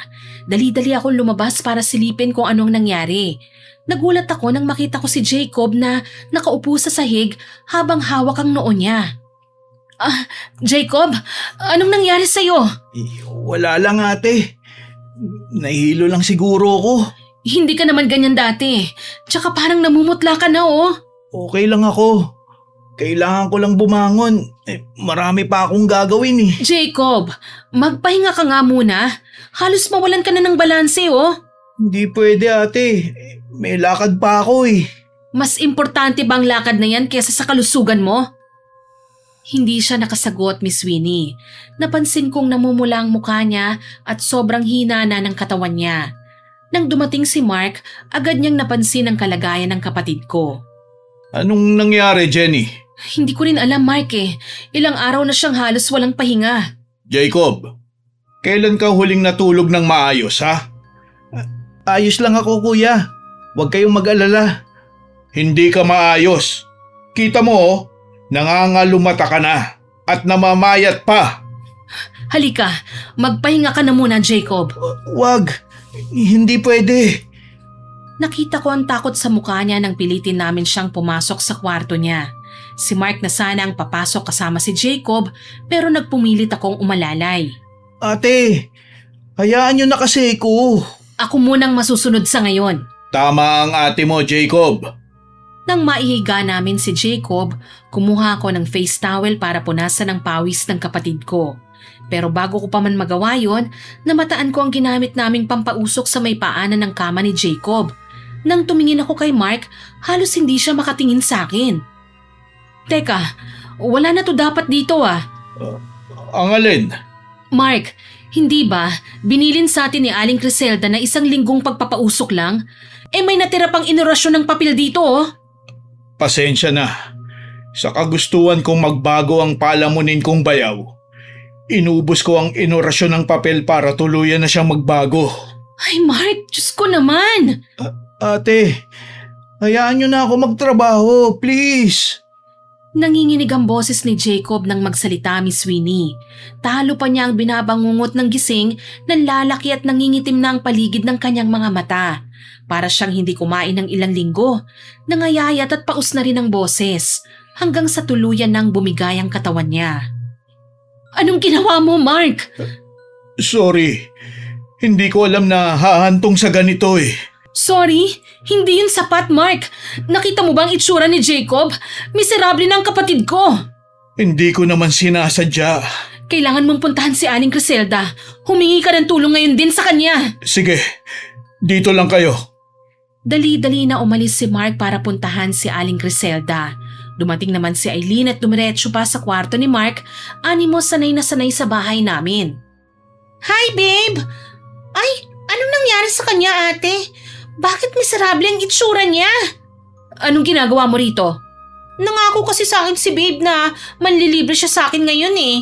Dali-dali akong lumabas para silipin kung anong nangyari. Nagulat ako nang makita ko si Jacob na nakaupo sa sahig habang hawak ang noo niya. Jacob, anong nangyari sa'yo?
Wala lang ate. Nahilo lang siguro ako.
Hindi ka naman ganyan dati. Tsaka parang namumutla ka na oh.
Okay lang ako. Kailangan ko lang bumangon. Marami pa akong gagawin eh.
Jacob, magpahinga ka nga muna. Halos mawalan ka na ng balanse oh.
Hindi pwede ate. May lakad pa ako eh.
Mas importante bang lakad na yan kaysa sa kalusugan mo? Hindi siya nakasagot, Miss Winnie. Napansin kong namumula ang mukha niya at sobrang hina na ng katawan niya. Nang dumating si Mark, agad niyang napansin ang kalagayan ng kapatid ko.
Anong nangyari, Jenny?
Hindi ko rin alam, Mark eh. Ilang araw na siyang halos walang pahinga.
Jacob, kailan ka huling natulog ng maayos, ha? Ayos lang ako, kuya. Huwag kayong mag-alala. Hindi ka maayos. Kita mo, nangangalumata ka na at namamayat pa.
Halika, magpahinga ka na muna, Jacob.
Wag, hindi pwede.
Nakita ko ang takot sa mukha niya nang pilitin namin siyang pumasok sa kwarto niya. Si Mark na sana ang papasok kasama si Jacob pero nagpumilit akong umalalay.
Ate, hayaan niyo na kasi ko.
Ako munang masusunod sa ngayon.
Tama ang ate mo, Jacob.
Nang maihiga namin si Jacob, kumuha ako ng face towel para punasan ang pawis ng kapatid ko. Pero bago ko pa man magawa yon, namataan ko ang ginamit naming pampausok sa may paanan ng kama ni Jacob. Nang tumingin ako kay Mark, halos hindi siya makatingin sa akin. Teka, wala na to dapat dito ah.
Ang alin?
Mark, hindi ba binilin sa atin ni Aling Criselda na 1 linggong pagpapausok lang? May natira pang inorasyon ng papel dito oh.
Pasensya na. Sa kagustuhan kong magbago ang palamunin kong bayaw, inubos ko ang inorasyon ng papel para tuluyan na siyang magbago.
Ay Mark, Diyos ko naman.
Ate, hayaan niyo na ako magtrabaho, please.
Nanginginig ang boses ni Jacob nang magsalita, Miss Winnie. Talo pa niya ang binabangungot ng gising, nanlalaki at nangingitim na ang paligid ng kanyang mga mata. Para siyang hindi kumain ng ilang linggo. Nangayayat at paus na rin ang boses, hanggang sa tuluyan nang bumigay ang katawan niya. Anong ginawa mo, Mark?
Sorry, hindi ko alam na hahantong sa ganito eh.
Sorry, hindi yun sapat, Mark. Nakita mo bang itsura ni Jacob? Miserable na ang kapatid ko.
Hindi ko naman sinasadya.
Kailangan mong puntahan si Aling Criselda. Humingi ka ng tulong ngayon din sa kanya.
Sige, dito lang kayo.
Dali-dali na umalis si Mark para puntahan si Aling Criselda. Dumating naman si Eileen at dumiretso pa sa kwarto ni Mark. Animo sanay na sanay sa bahay namin.
Hi, babe! Ay, anong nangyari sa kanya, ate? Bakit miserable ang itsura niya?
Anong ginagawa mo rito?
Nangako kasi sa akin si babe na manlilibre siya sa akin ngayon eh.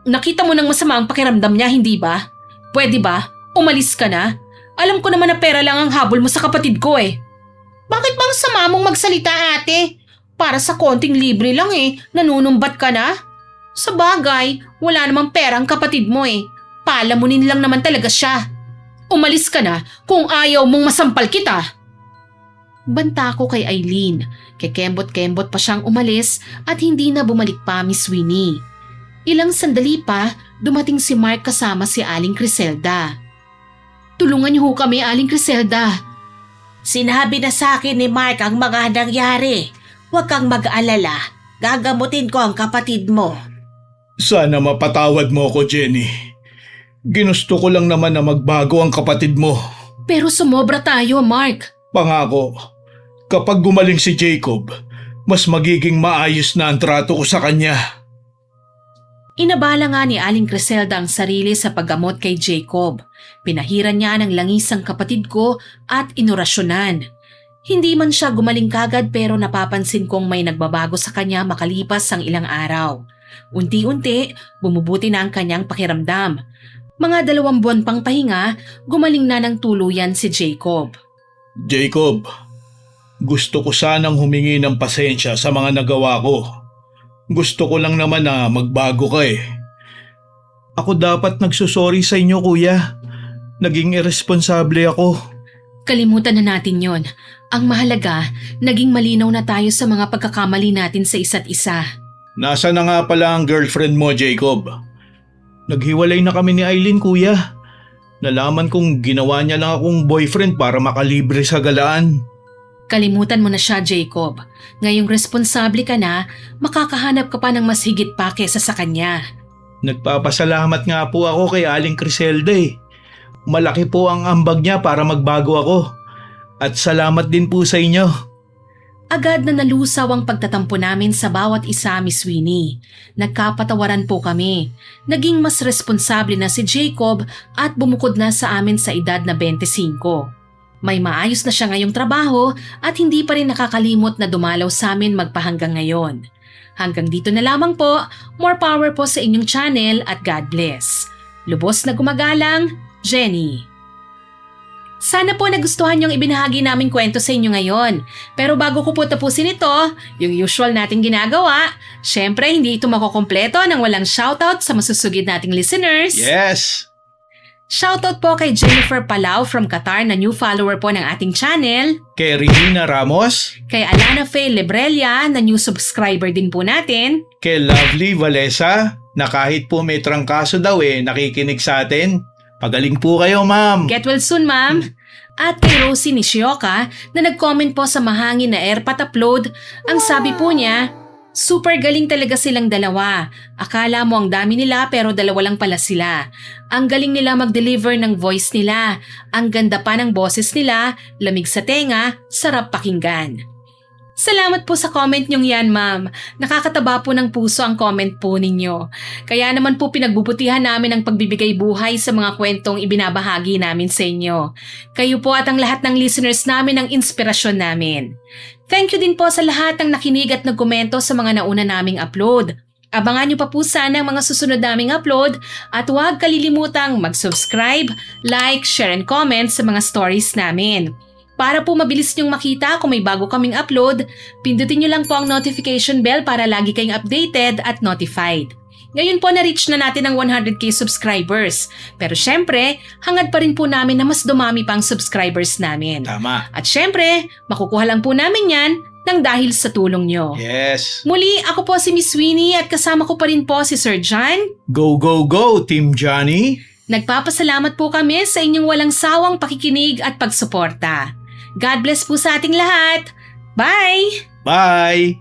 Nakita mo ng masama ang pakiramdam niya, hindi ba? Pwede ba? Umalis ka na? Alam ko naman na pera lang ang habol mo sa kapatid ko eh.
Bakit bang sama mong magsalita, ate? Para sa konting libre lang eh, nanunumbat ka na? Sa bagay, wala namang pera ang kapatid mo eh. Palamunin lang naman talaga siya.
Umalis ka na kung ayaw mong masampal kita. Banta ko kay Eileen. Kekembot-kembot pa siyang umalis at hindi na bumalik pa, Miss Winnie. Ilang sandali pa, dumating si Mark kasama si Aling Criselda. Tulungan niyo ho kami, Aling Criselda.
Sinabi na sa akin ni Mark ang mga nangyari. Huwag kang mag-alala. Gagamutin ko ang kapatid mo.
Sana mapatawad mo ako, Jenny. Ginusto ko lang naman na magbago ang kapatid mo.
Pero sumobra tayo, Mark.
Pangako, kapag gumaling si Jacob, mas magiging maayos na ang trato ko sa kanya.
Inabala nga ni Aling Criselda ang sarili sa paggamot kay Jacob. Pinahiran niya ng langis ang kapatid ko at inorasyonan. Hindi man siya gumaling kagad pero napapansin kong may nagbabago sa kanya makalipas ang ilang araw. Unti-unti, bumubuti na ang kanyang pakiramdam. Mga 2 buwan pang pahinga, gumaling na ng tuluyan si Jacob.
Jacob, gusto ko sanang humingi ng pasensya sa mga nagawa ko. Gusto ko lang naman na magbago ka eh. Ako dapat nagsusorry sa inyo, kuya. Naging irresponsable ako.
Kalimutan na natin yon. Ang mahalaga, naging malinaw na tayo sa mga pagkakamali natin sa isa't isa.
Nasa na nga pala ang girlfriend mo, Jacob? Naghiwalay na kami ni Eileen, kuya. Nalaman kong ginawa niya lang akong boyfriend para makalibre sa galaan.
Kalimutan mo na siya, Jacob. Ngayong responsable ka na, makakahanap ka pa ng mas higit pa kesa sa kanya.
Nagpapasalamat nga po ako kay Aling Criselda eh. Malaki po ang ambag niya para magbago ako. At salamat din po sa inyo.
Agad na nalusaw ang pagtatampo namin sa bawat isa, Miss Winnie. Nagkapatawaran po kami. Naging mas responsable na si Jacob at bumukod na sa amin sa edad na 25. May maayos na siya ngayong trabaho at hindi pa rin nakakalimot na dumalaw sa amin magpahanggang ngayon. Hanggang dito na lamang po, more power po sa inyong channel at God bless. Lubos na gumagalang, Jenny. Sana po nagustuhan yung ibinahagi naming kwento sa inyo ngayon. Pero bago ko po tapusin ito, yung usual nating ginagawa, syempre hindi ito makukumpleto nang walang shoutout sa masusugid nating listeners.
Yes!
Shoutout po kay Jennifer Palau from Qatar na new follower po ng ating channel.
Kay Regina Ramos,
Kay Alana Faye Lebrelia na new subscriber din po natin.
kay Lovely Valesa na kahit po may trangkaso daw nakikinig sa atin. Pagaling po kayo, ma'am.
Get well soon, ma'am. At kay Rosie Nishioka na nag-comment po sa mahangin na airpat upload. Ang sabi po niya, super galing talaga silang dalawa. Akala mo ang dami nila pero dalawa lang pala sila. Ang galing nila mag-deliver ng voice nila. Ang ganda pa ng boses nila, lamig sa tenga, sarap pakinggan. Salamat po sa comment nyong yan, ma'am. Nakakataba po ng puso ang comment po ninyo. Kaya naman po pinagbubutihan namin ang pagbibigay buhay sa mga kwentong ibinabahagi namin sa inyo. Kayo po at ang lahat ng listeners namin ang inspirasyon namin. Thank you din po sa lahat ng nakinig at nagkomento sa mga nauna naming upload. Abangan nyo pa po sana ang mga susunod naming upload at huwag kalilimutang mag-subscribe, like, share and comment sa mga stories namin. Para po mabilis nyong makita kung may bago kaming upload, pindutin nyo lang po ang notification bell para lagi kayong updated at notified. Ngayon po na-reach na natin ang 100k subscribers. Pero syempre, hangad pa rin po namin na mas dumami pang subscribers namin.
Tama.
At syempre, makukuha lang po namin yan nang dahil sa tulong nyo.
Yes.
Muli, ako po si Miss Winnie at kasama ko pa rin po si Sir John.
Go, go, go, Team Johnny.
Nagpapasalamat po kami sa inyong walang sawang pakikinig at pagsuporta. God bless po sa ating lahat. Bye!
Bye!